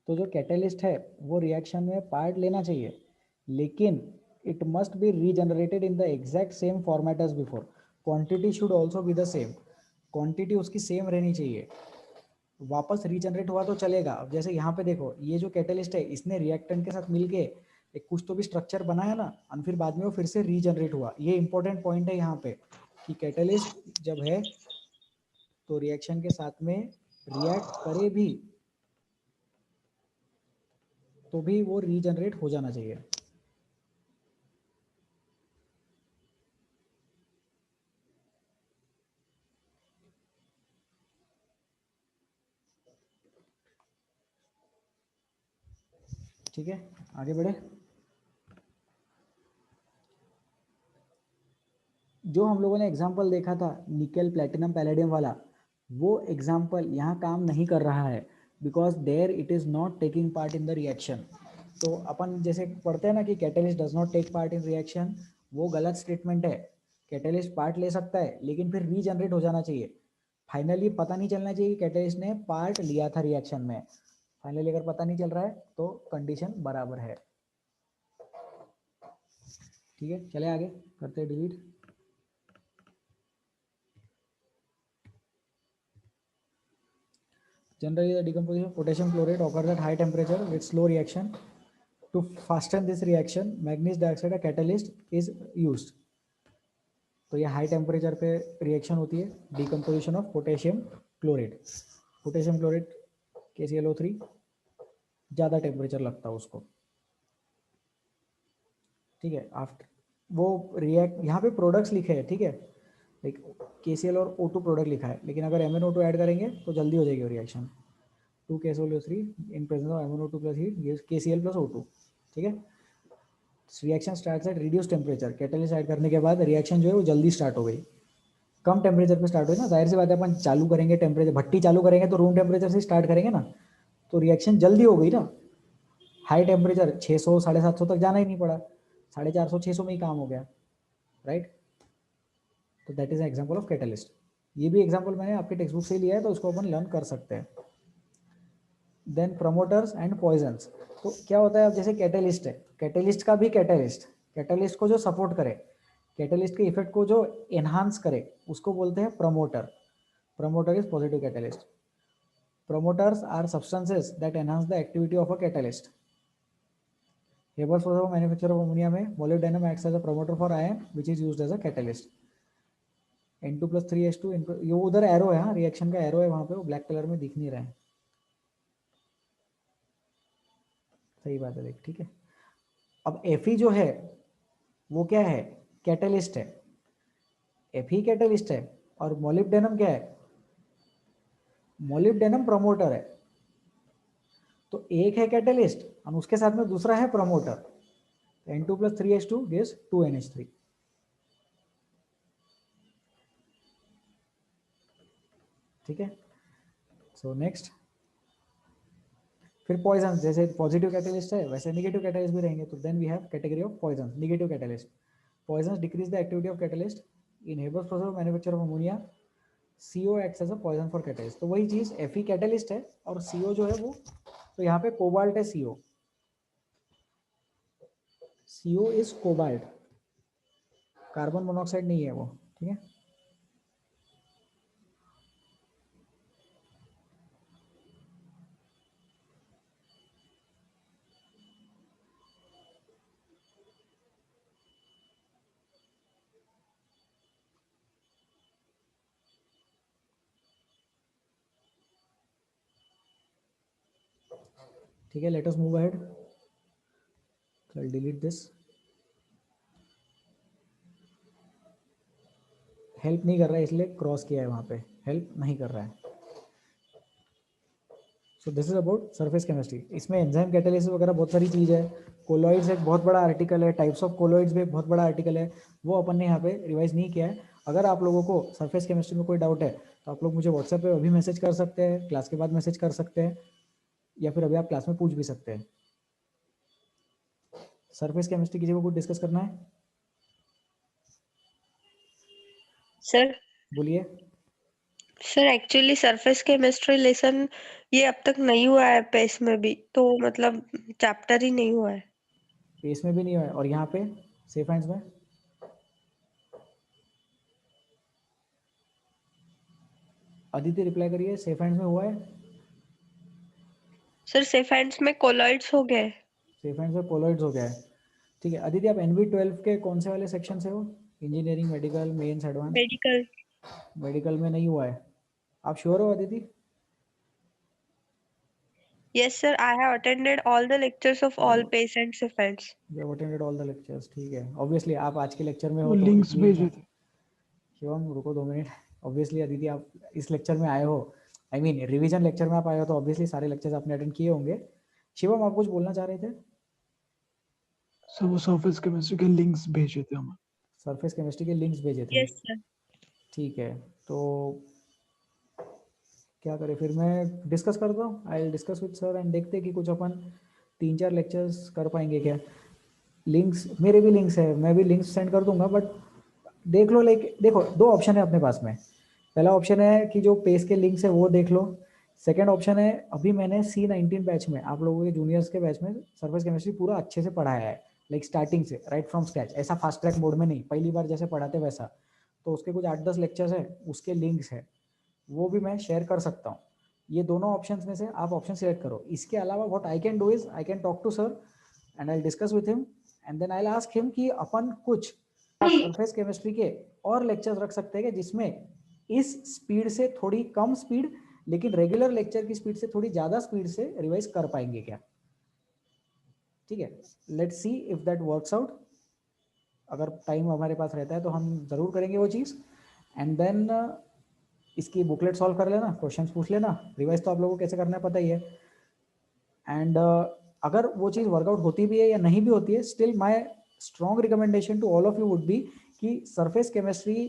तो जो कैटेलिस्ट है वो रिएक्शन में पार्ट लेना चाहिए, लेकिन it must be regenerated in the exact same format as before. Quantity should also be the same, quantity उसकी सेम रहनी चाहिए। वापस रीजनरेट हुआ तो चलेगा। अब जैसे यहाँ पे देखो, ये जो कैटेलिस्ट है इसने रिएक्टेंट के साथ मिलके एक कुछ तो भी स्ट्रक्चर बनाया ना, और फिर बाद में वो फिर से रीजनरेट हुआ। ये इंपॉर्टेंट पॉइंट है यहाँ पे कि कैटेलिस्ट जब है तो रिएक्शन के साथ में रिएक्ट करे भी तो भी वो रीजनरेट हो जाना चाहिए। ठीक है, आगे बढ़े। जो हम लोगों ने एग्जाम्पल देखा था निकेल प्लेटिनम पैलेडियम वाला, वो एग्जाम्पल यहाँ काम नहीं कर रहा है, because there it is not taking part in the reaction. तो अपन जैसे पढ़ते हैं ना कि catalyst does not take part in reaction, वो गलत स्टेटमेंट है। कैटेलिस्ट पार्ट ले सकता है लेकिन फिर रीजनरेट हो जाना चाहिए। फाइनली पता नहीं चलना चाहिए कि कैटेलिस्ट ने पार्ट लिया था रिएक्शन में। फाइनली अगर पता नहीं चल रहा है तो कंडीशन बराबर है। ठीक है, चले आगे करते हैं delete. Generally, the decomposition of potassium chloride occurs at high temperature with slow reaction. To fasten this reaction, manganese dioxide, a catalyst, is used. तो ये हाई टेम्परेचर पे रिएक्शन होती है, decomposition of potassium chloride. Potassium chloride KClO3, ज़्यादा temperature लगता है उसको। ठीक है, आफ्टर वो रिएक्ट, यहाँ पे प्रोडक्ट्स लिखे हैं, ठीक है, लाइक KCl और O2 प्रोडक्ट लिखा है, लेकिन अगर MnO2 ऐड करेंगे तो जल्दी हो जाएगी वो reaction. 2 KSO3 in presence of MnO2 plus heat gives KCl plus O2। ठीक है, reaction start at reduce temperature. Catalyst add करने के बाद रिएक्शन जो है वो जल्दी स्टार्ट हो गई, कम टेम्परेचर पे स्टार्ट हुई ना। जाहिर सी बात है, अपन चालू करेंगे टेम्परेचर, भट्टी चालू करेंगे तो रूम टेम्परेचर से स्टार्ट करेंगे ना, तो रिएक्शन जल्दी हो गई ना। हाई टेम्परेचर 600 750 तक जाना ही नहीं पड़ा, 450 600 में ही काम हो गया, राइट। तो that is example of catalyst. ये भी एग्जाम्पल मैंने आपके टेक्स्ट बुक से लिया है, तो उसको अपन लर्न कर सकते हैं। Then promoters and poisons. तो क्या होता है, अब जैसे कैटेलिस्ट है, कैटेलिस्ट का भी कैटेलिस्ट को जो सपोर्ट करे, कैटेलिस्ट के इफेक्ट को जो एनहांस करे, उसको बोलते हैं promoter. Promoter is positive catalyst. Promoters are substances that enhance the activity of a catalyst. Haber's process of manufacture of ammonia में molybdenum acts as a promoter for ion which is used as a catalyst. N2 plus 3H2, ये उधर arrow है, हाँ reaction का arrow है वहाँ पे, वो ब्लैक कलर में दिख नहीं रहा है। सही बात है, देख, ठीक है। अब Fe जो है वो क्या है, कैटेलिस्ट है। Fe कैटेलिस्ट है और मोलिब्डेनम क्या है, मोलिब्डेनम प्रमोटर है। तो एक है कैटेलिस्ट और उसके साथ में दूसरा है promoter. N2 plus 3H2 gives 2NH3। ठीक है, सो नेक्स्ट, फिर पॉइजन। जैसे पॉजिटिव कैटेलिस्ट है वैसे निगेटिव कैटेलिस्ट भी रहेंगे, तो then we have category of poison, negative catalyst. Poison decrease the activity of catalyst in Haber's process of manufacture of ammonia. CO acts as a poison for catalyst. तो वही चीज, Fe catalyst है और CO जो है वो, तो यहाँ पे कोबाल्ट है, CO is cobalt, carbon monoxide नहीं है वो। ठीक है, ठीक है, late us move ahead. I'll delete this। Help नहीं कर रहा है इसलिए क्रॉस किया है वहाँ पे, हेल्प नहीं कर रहा है। So this is about surface chemistry. इसमें एंजाइम कैटालिसिस वगैरह बहुत सारी चीज़ है। कोलॉइड्स एक बहुत बड़ा आर्टिकल है, टाइप्स ऑफ कोलॉइड्स भी एक बहुत बड़ा आर्टिकल है, वो अपन ने यहाँ पे रिवाइज नहीं किया है। अगर आप लोगों को सरफेस केमिस्ट्री में कोई डाउट है तो आप लोग मुझे व्हाट्सएप पे अभी मैसेज कर सकते हैं, क्लास के बाद मैसेज कर सकते हैं, या फिर अभी आप क्लास में पूछ भी सकते हैं। सरफेस केमिस्ट्री किसी को कुछ डिस्कस करना है? Sir, बोलिए। Sir actually surface chemistry lesson ये अब तक नहीं हुआ है पेस में भी, तो मतलब चैप्टर ही नहीं हुआ है। पेस में भी नहीं हुआ है, और यहाँ पे सेफ हैंड्स में अदिति रिप्लाई करिए, सेफ हैंड्स में हुआ है? सर सेफ हैंड्स में कोलॉइड्स हो गए। सेफ हैंड्स में कोलॉइड्स हो गया है। ठीक है अदिति, आप NV12 के कौन से वाले सेक्शन से हो? Engineering, medical, mains, advance? Medical. Medical में नहीं हुआ है। आप श्योर हो Aditi? Yes sir, I have attended all the lectures of all pace and safe hands. You have attended all the lectures, ठीक है। ऑब्वियसली आप आज के लेक्चर में हो वो तो लिंक्स इसलिए भेजे थे। शिवम रुको 2 मिनट। ऑब्वियसली अदिति आप इस लेक्चर में आए हो, आई मीन रिवीजन लेक्चर में आप आए हो, तो ऑब्वियसली सारे लेक्चर्स आपने अटेंड किए होंगे। शिवम आप कुछ बोलना चाह रहे थे? सर वो सरफेस केमिस्ट्री के लिंक्स भेजे थे हमें। सरफेस केमिस्ट्री के लिंक्स भेजे थे, यस सर। ठीक है। तो क्या करें फिर, मैं डिस्कस करता हूँ, I discuss with sir and देखते हैं कि कुछ अपन 3-4 लेक्चर्स कर पाएंगे क्या। लिंक्स, मेरे भी लिंक्स है, मैं भी लिंक्स सेंड कर दूंगा, बट देख लो, लाइक देखो 2 ऑप्शन है अपने पास में। पहला ऑप्शन है कि जो पेस के लिंक्स है वो देख लो। सेकंड ऑप्शन है, अभी मैंने C19 बैच में, आप लोगों के जूनियर्स के बैच में सरफेस केमिस्ट्री पूरा अच्छे से पढ़ाया है, लाइक स्टार्टिंग से राइट फ्रॉम स्क्रैच, ऐसा फास्ट ट्रैक मोड में नहीं, पहली बार जैसे पढ़ाते वैसा। तो उसके कुछ 8-10 लेक्चर्स है, उसके लिंक्स है, वो भी मैं शेयर कर सकता हूँ। ये दोनों ऑप्शंस में से आप ऑप्शन सिलेक्ट करो। इसके अलावा what I can do is I can talk to sir and I discuss with him and then I ask him कि अपन कुछ सरफेस केमिस्ट्री के और लेक्चर्स रख सकते हैं जिसमें इस स्पीड से थोड़ी कम स्पीड, लेकिन रेगुलर लेक्चर की स्पीड से थोड़ी ज्यादा स्पीड से रिवाइज कर पाएंगे क्या। ठीक है, let's see if that works out. अगर टाइम हमारे पास रहता है तो हम जरूर करेंगे वो चीज़। एंड देन इसकी बुकलेट सॉल्व कर लेना, क्वेश्चंस पूछ लेना, रिवाइज तो आप लोगों को कैसे करना है पता ही है। एंड अगर वो चीज़ वर्कआउट होती भी है या नहीं भी होती है, still my strong recommendation to all of you would be कि सरफेस केमिस्ट्री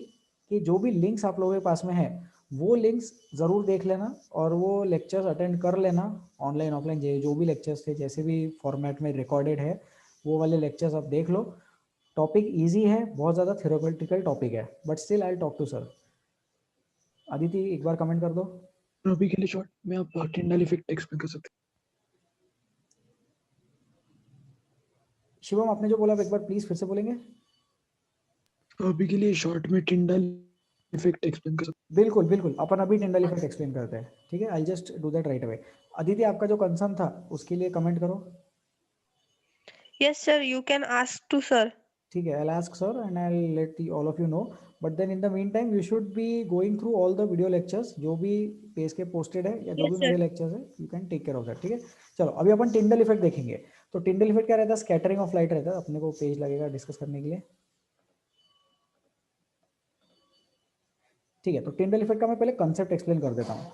की जो भी लिंक्स आप लोगों के पास में है वो लिंक्स ज़रूर देख लेना और वो लेक्चर्स अटेंड कर लेना, ऑनलाइन ऑफलाइन जो भी लेक्चर्स थे, जैसे भी फॉर्मेट में रिकॉर्डेड है वो वाले लेक्चर्स आप देख लो। टॉपिक ईजी है, बहुत ज़्यादा थ्योरेटिकल टॉपिक है, but still I talk to sir. Aditi एक बार कमेंट कर दो। अभी के लिए शॉर्ट में आप टिंडल इफेक्ट एक्सप्लेन कर सकते शिवम आपने जो बोला एक बार प्लीज फिर से बोलेंगे? हैं? अभी के लिए शॉर्ट में टिंडल इफेक्ट एक्सप्लेन कर सकते बिल्कुल बिल्कुल, अपन अभी टिंडल इफेक्ट एक्सप्लेन करते हैं, ठीक है। I just do that right away. Aditi आपका जो कंसर्न था उसके लिए कमेंट करो। Yes sir, you can ask to sir. ठीक है, I ask sir and I let all of you know. But then in the mean time you should be going through all the video lectures जो भी page के posted है या जो भी yes मेरे सर। लेक्चर्स है, you can take care of that, ठीक है। चलो अभी अपन टिंडल इफेक्ट देखेंगे। तो टिंडल इफेक्ट क्या रहता है? स्कैटरिंग ऑफ लाइट रहता है, अपने को पेज लगेगा डिस्कस करने के लिए। ठीक है, तो टिंडल इफेक्ट का मैं पहले कंसेप्ट एक्सप्लेन कर देता हूँ।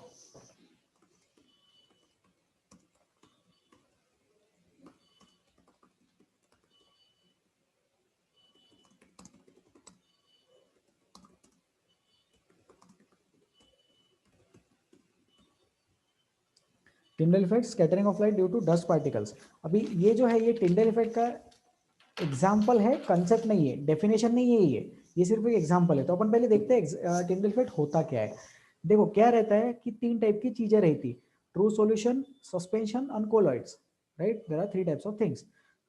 Tyndall effect, scattering of light due to dust particles. अभी ये जो है ये टिंडल इफेक्ट का एग्जाम्पल है, कंसेप्ट नहीं है, डेफिनेशन नहीं है, ये सिर्फ एक एग्जाम्पल है। तो अपन पहले देखते हैं टिंडल इफेक्ट होता क्या है। देखो क्या रहता है कि 3 टाइप की चीजें रहती, true solution, suspension and colloids, right. There are 3 types of things.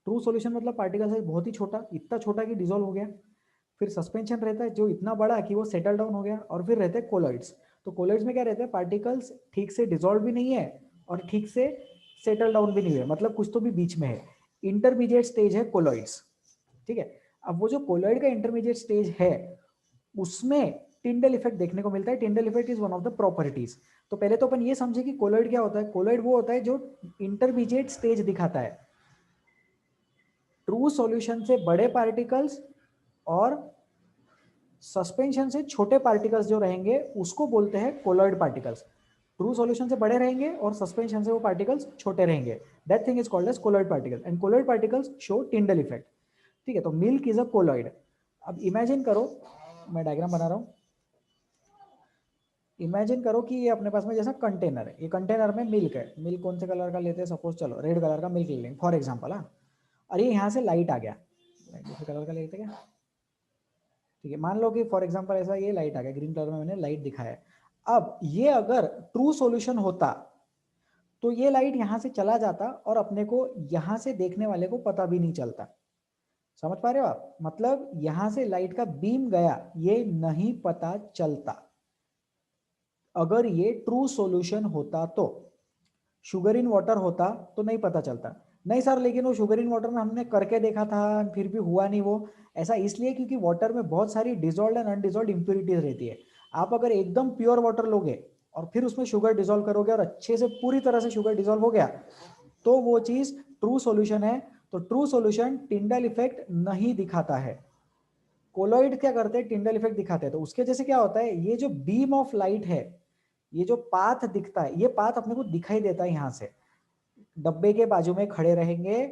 True solution मतलब पार्टिकल साइज बहुत ही छोटा, इतना छोटा कि डिसॉल्व हो गया। फिर सस्पेंशन रहता है जो इतना बड़ा कि वो सेटल डाउन हो गया। और फिर रहते हैं कोलॉइड्स। तो कोलॉइड्स में क्या रहता है, पार्टिकल्स ठीक से डिसॉल्व भी नहीं है और ठीक से सेटल डाउन भी नहीं हुए, मतलब कुछ तो भी बीच में है। इंटरमीडिएट स्टेज है कोलॉइड्स, ठीक है। अब वो जो कोलॉइड का इंटरमीडिएट स्टेज है उसमें टिंडल इफेक्ट देखने को मिलता है। Tyndall effect is one of the properties. तो पहले तो अपन ये समझे कि कोलॉइड क्या होता है। कोलॉइड वो होता है जो इंटरमीडिएट स्टेज दिखाता है, ट्रू सॉल्यूशन से बड़े पार्टिकल्स और सस्पेंशन से छोटे पार्टिकल्स जो रहेंगे उसको बोलते हैं कोलॉइड पार्टिकल्स। ट्रू सॉल्यूशन से बड़े रहेंगे और सस्पेंशन से वो पार्टिकल्स छोटे रहेंगे, that thing is called as colloid particle and colloid particles show Tyndall effect, ठीक है। तो मिल्क इज अ कोलॉइड। अब इमेजिन करो, मैं डायग्राम बना रहा हूं। इमेजिन करो कि ये अपने पास में जैसा कंटेनर है, ये कंटेनर में मिल्क है। मिल्क कौन से कलर का लेते हैं, सपोज चलो रेड कलर का मिल्क ले लेंगे फॉर एग्जांपल। हाँ, और ये यहाँ से लाइट आ गया, दूसरे कलर का लेते क्या, ठीक है। मान लो कि फॉर एग्जांपल ऐसा ये लाइट आ गया, ग्रीन कलर में मैंने लाइट दिखाया है। अब ये अगर ट्रू सॉल्यूशन होता तो ये लाइट यहां से चला जाता और अपने को यहां से देखने वाले को पता भी नहीं चलता। समझ पा रहे हो आप? मतलब यहां से लाइट का बीम गया, ये नहीं पता चलता अगर ये ट्रू सॉल्यूशन होता तो। शुगर इन वाटर होता तो नहीं पता चलता। नहीं सर, लेकिन वो शुगर इन वाटर में हमने करके देखा था फिर भी हुआ नहीं वो। ऐसा इसलिए क्योंकि वाटर में बहुत सारी डिजॉल्व एंड अनडिजॉल्व इंप्योरिटीज रहती है। आप अगर एकदम प्योर वाटर लोगे और फिर उसमें शुगर डिजॉल्व करोगे और अच्छे से पूरी तरह से शुगर डिजॉल्व हो गया तो वो चीज ट्रू सॉल्यूशन है। तो ट्रू सॉल्यूशन टिंडल इफेक्ट नहीं दिखाता है। कोलॉइड क्या करते हैं? टिंडल इफेक्ट दिखाते हैं। तो उसके जैसे क्या होता है, ये जो बीम ऑफ लाइट है, ये जो पाथ दिखता है, ये पाथ अपने को दिखाई देता है यहां से। डब्बे के बाजू में खड़े रहेंगे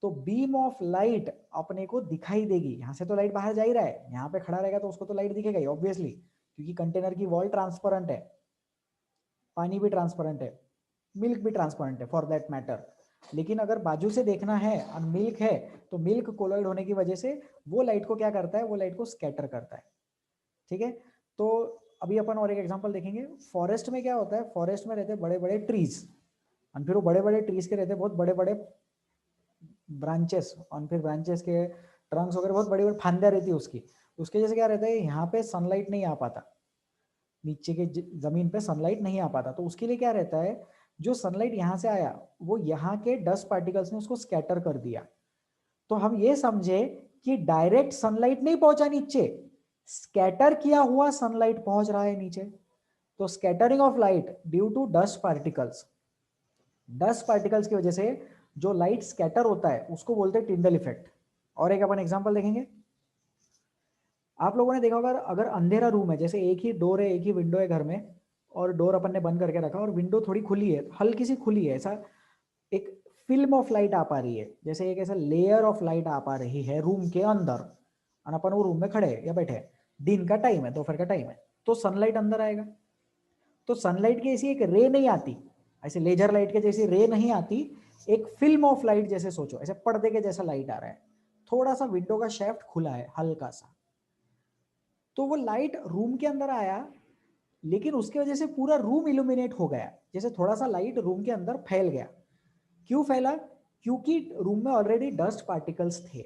तो बीम ऑफ लाइट अपने को दिखाई देगी। यहां से तो लाइट बाहर जा ही रहा है, यहाँ पे खड़ा रहेगा तो उसको तो लाइट दिखेगा ही ऑब्वियसली, क्योंकि कंटेनर की वॉल ट्रांसपेरेंट है, पानी भी ट्रांसपेरेंट है, मिल्क भी ट्रांसपेरेंट है फॉर दैट मैटर। लेकिन अगर बाजू से देखना है और मिल्क है तो मिल्क कोलॉइड होने की वजह से वो लाइट को क्या करता है, वो लाइट को स्कैटर करता है। ठीक है, तो अभी अपन और एक एग्जांपल देखेंगे। फॉरेस्ट में क्या होता है, फॉरेस्ट में रहते बड़े बड़े ट्रीज और फिर वो बड़े बड़े ट्रीज के रहते बहुत बड़े बड़े ब्रांचेस और फिर ब्रांचेस के ट्रंक्स वगैरह बहुत बड़ी बड़ी फांदियां रहती है उसकी। उसके जैसे क्या रहता है, यहाँ पे सनलाइट नहीं आ पाता, नीचे के जमीन पे सनलाइट नहीं आ पाता। तो उसके लिए क्या रहता है, जो सनलाइट यहाँ से आया वो यहाँ के डस्ट पार्टिकल्स ने उसको स्कैटर कर दिया। तो हम ये समझे कि डायरेक्ट सनलाइट नहीं पहुंचा नीचे, स्कैटर किया हुआ सनलाइट पहुंच रहा है नीचे। तो scattering of light due to dust particles, dust particles की वजह से जो लाइट स्कैटर होता है उसको बोलते हैं टिंडल इफेक्ट। और एक अपन एग्जांपल देखेंगे। आप लोगों ने देखा होगा अगर अंधेरा रूम है, जैसे एक ही डोर है, एक ही विंडो है घर में, और डोर अपन ने बंद करके रखा और विंडो थोड़ी खुली है, हल्की सी खुली है, ऐसा एक फिल्म ऑफ लाइट आ पा रही है, जैसे एक ऐसा लेयर ऑफ लाइट आ पा रही है रूम के अंदर, और अपन वो रूम में खड़े या बैठे हैं, दिन का टाइम है, दोपहर का टाइम है, तो सनलाइट अंदर आएगा। तो सनलाइट की ऐसी एक रे नहीं आती, ऐसे लेजर लाइट के जैसी रे नहीं आती, एक फिल्म ऑफ लाइट जैसे सोचो, ऐसे पर्दे के जैसा लाइट आ रहा है, थोड़ा सा विंडो का शेफ्ट खुला है हल्का सा, तो वो लाइट रूम के अंदर आया, लेकिन उसकी वजह से पूरा रूम इल्यूमिनेट हो गया, जैसे थोड़ा सा लाइट रूम के अंदर फैल गया। क्यों फैला? क्योंकि रूम में ऑलरेडी डस्ट पार्टिकल्स थे,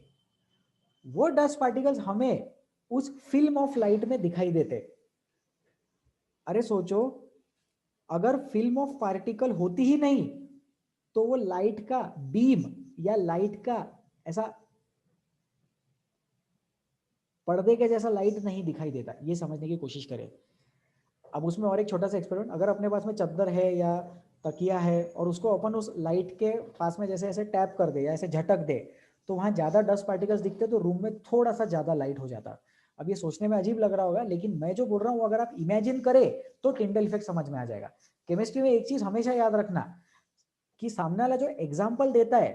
वो डस्ट पार्टिकल्स हमें उस फिल्म ऑफ लाइट में दिखाई देते। अरे सोचो, अगर फिल्म ऑफ पार्टिकल होती ही नहीं तो वो लाइट का बीम या लाइट का ऐसा पर्दे के जैसा लाइट नहीं दिखाई देता, ये समझने की कोशिश करें। अब उसमें और एक छोटा सा एक्सपेरिमेंट, अगर अपने पास में चादर है या तकिया है और उसको अपन उस लाइट के पास में जैसे ऐसे टैप कर दे या ऐसे झटक दे तो वहां ज्यादा डस्ट पार्टिकल्स दिखते, तो रूम में थोड़ा सा ज्यादा लाइट हो जाता। अब ये सोचने में अजीब लग रहा होगा, लेकिन मैं जो बोल रहा हूँ अगर आप इमेजिन करें तो टिंडल इफेक्ट समझ में आ जाएगा। केमिस्ट्री में एक चीज हमेशा याद रखना कि सामने वाला जो एग्जाम्पल देता है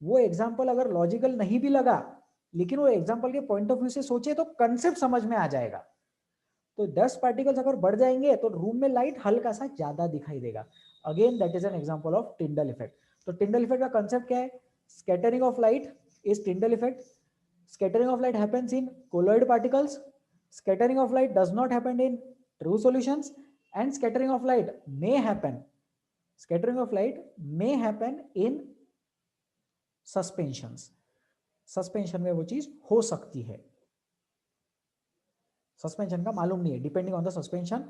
वो एग्जाम्पल अगर लॉजिकल नहीं भी लगा, लेकिन वो एग्जाम्पल के पॉइंट ऑफ व्यू से सोचे तो कंसेप्ट समझ में आ जाएगा। तो 10 पार्टिकल्स अगर बढ़ जाएंगे तो रूम में लाइट हल्का सा ज्यादा दिखाई देगा। Again that is an example of Tyndall effect. तो टिंडल इफेक्ट का कंसेप्ट क्या है? Scattering of light is टिंडल effect. Scattering of light happens in colloid particles. Scattering of light does not happen in true solutions, and scattering of light may happen. Scattering of light may happen in suspensions. Suspension में वो चीज हो सकती है, suspension का मालूम नहीं है, depending on the suspension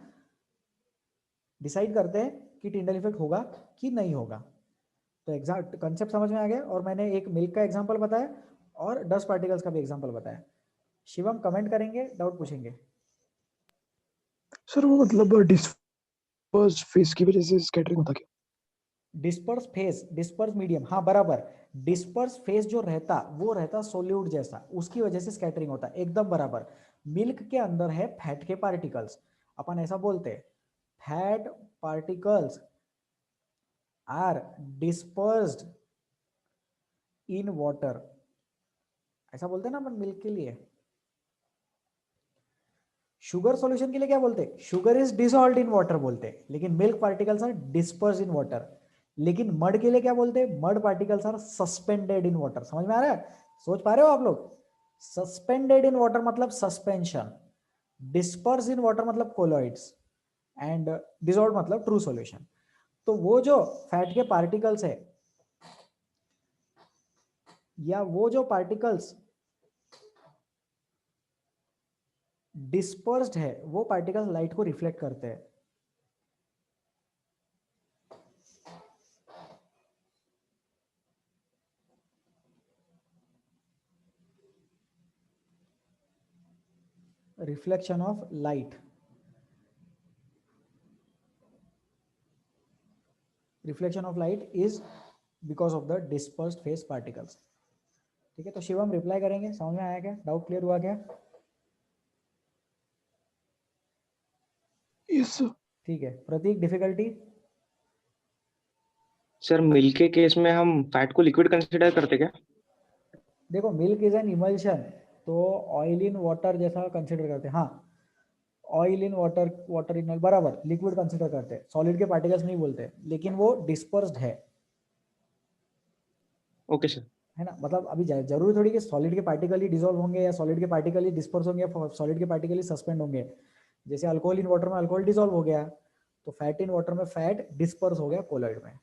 decide करते हैं कि टिंडल इफेक्ट होगा कि नहीं होगा। तो एग्जैक्ट कंसेप्ट समझ में आ गया, और मैंने एक मिल्क का एग्जांपल बताया और डस्ट पार्टिकल्स का भी एग्जांपल बताया। शिवम कमेंट करेंगे, डाउट पूछेंगे? सर वो मतलब डिस्पर्स फेस की वजह से स्कैटरिंग होता क्या? डिस्पर्स फेस, डिस्पर्स मीडियम, हाँ बराबर। डिस्पर्स फेस जो रहता वो रहता सोल्यूट जैसा, उसकी वजह से स्कैटरिंग होता, एकदम बराबर। मिल्क के अंदर है फैट के पार्टिकल्स, अपन ऐसा बोलते हैं fat particles are dispersed in water, ऐसा बोलते हैं ना अपन मिल्क के लिए। शुगर सॉल्यूशन के लिए क्या बोलते हैं? Sugar is dissolved in water बोलते हैं, लेकिन milk particles are dispersed in water. लेकिन मड के लिए क्या बोलते हैं? Mud particles are suspended in water. समझ में आ रहा है? सोच पा रहे हो आप लोग? सस्पेंडेड इन वाटर मतलब सस्पेंशन, डिस्पर्स इन वाटर मतलब कोलॉइड्स, एंड डिसॉल्व मतलब ट्रू सॉल्यूशन। तो वो जो फैट के पार्टिकल्स है या वो जो पार्टिकल्स डिस्पर्स्ड है वो पार्टिकल्स लाइट को रिफ्लेक्ट करते हैं। Reflection of light, reflection of light is because of the dispersed phase particles. ठीक है, तो शिवम रिप्लाई करेंगे, समझ में आया क्या, डाउट क्लियर हुआ क्या? Yes sir. ठीक है, प्रतीक डिफिकल्टी? सर मिल्क के केस में हम फैट को लिक्विड कंसिडर करते क्या? देखो मिल्क इज एन इमल्शन, तो ऑयल इन वाटर जैसा कंसिडर करते हैं। हाँ, oil in water, water in oil, बराबर, लिक्विड कंसिडर करते हैं, सॉलिड के पार्टिकल्स नहीं बोलते, लेकिन वो डिस्पर्स्ड है ओके सर। है ना। मतलब अभी जरूरी थोड़ी कि सॉलिड के पार्टिकल ही डिसॉल्व होंगे या सॉलिड के पार्टिकल ही डिस्पर्स होंगे या सॉलिड के पार्टिकल ही सस्पेंड होंगे। जैसे अल्कोहल इन वाटर में अल्कोहल डिसॉल्व हो गया, तो फैट इन वाटर में फैट डिस्पर्स हो गया कोलॉइड में।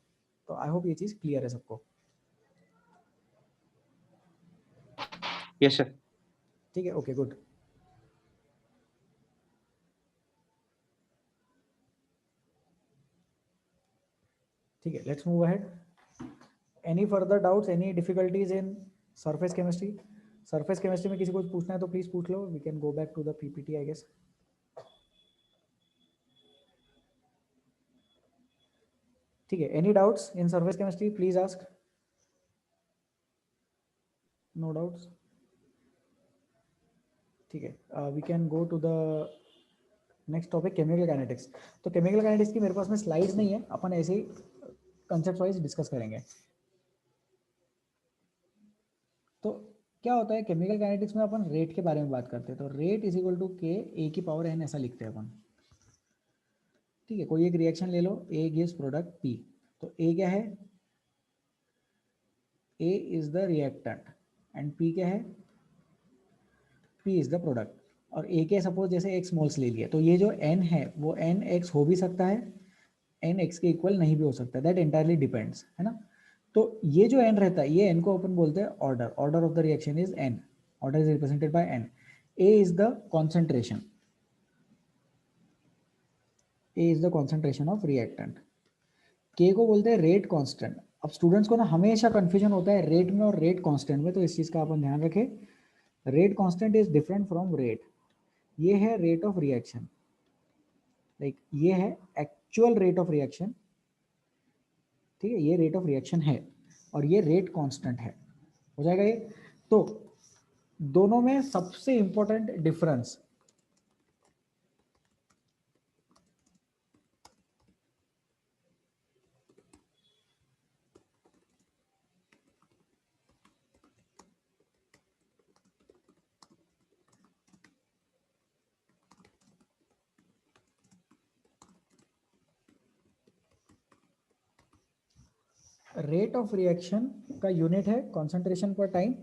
तो आई होप ये चीज क्लियर है सबको। Yes sir. ठीक है, ओके गुड। ठीक है, let's move ahead. Any further doubts, any difficulties in surface chemistry? Surface chemistry में किसी को पूछना है तो प्लीज पूछ लो, we can go back to the PPT I guess. ठीक है, any doubts in surface chemistry, please ask. No doubts? ठीक है, we can go to the next topic, chemical kinetics. तो केमिकल काइनेटिक्स की मेरे पास में स्लाइड्स नहीं है, अपन ऐसे ही कंसेप्ट वाइज डिस्कस करेंगे। तो क्या होता है केमिकल काइनेटिक्स में, अपन रेट के बारे में बात करते हैं। तो रेट इज इक्वल टू के ए की पावर एन, ऐसा लिखते हैं अपन। ठीक है, कोई एक रिएक्शन ले लो, ए गिव्स प्रोडक्ट पी। तो ए क्या है? A is the reactant and P क्या है? P is the product. और ए के सपोज जैसे एक्स मोल्स ले लिया, तो ये जो एन है वो एन एक्स हो भी सकता है, एन एक्स के इक्वल नहीं भी हो सकता, दैट एंटायरली डिपेंड्स, है ना। तो ये जो एन रहता है, ये एन को अपन बोलते हैं order, order of the reaction is n, order is represented by n. A is the concentration, A is the concentration of reactant. K को बोलते हैं रेट कांस्टेंट। अब स्टूडेंट्स को ना हमेशा कंफ्यूजन होता है रेट में और रेट कांस्टेंट में, तो इस चीज का अपन ध्यान रखें। Rate constant is different from rate. ये है रेट ऑफ रिएक्शन, लाइक ये है एक्चुअल रेट ऑफ रिएक्शन, ठीक है, ये रेट ऑफ रिएक्शन है और ये रेट कांस्टेंट है, हो जाएगा ये। तो दोनों में सबसे important difference rate of reaction का यूनिट है concentration per time,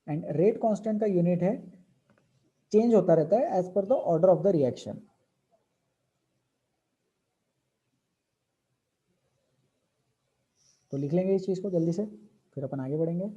and rate constant का यूनिट है, चेंज होता रहता है as per the order of the reaction. तो लिख लेंगे इस चीज को जल्दी से, फिर अपन आगे बढ़ेंगे।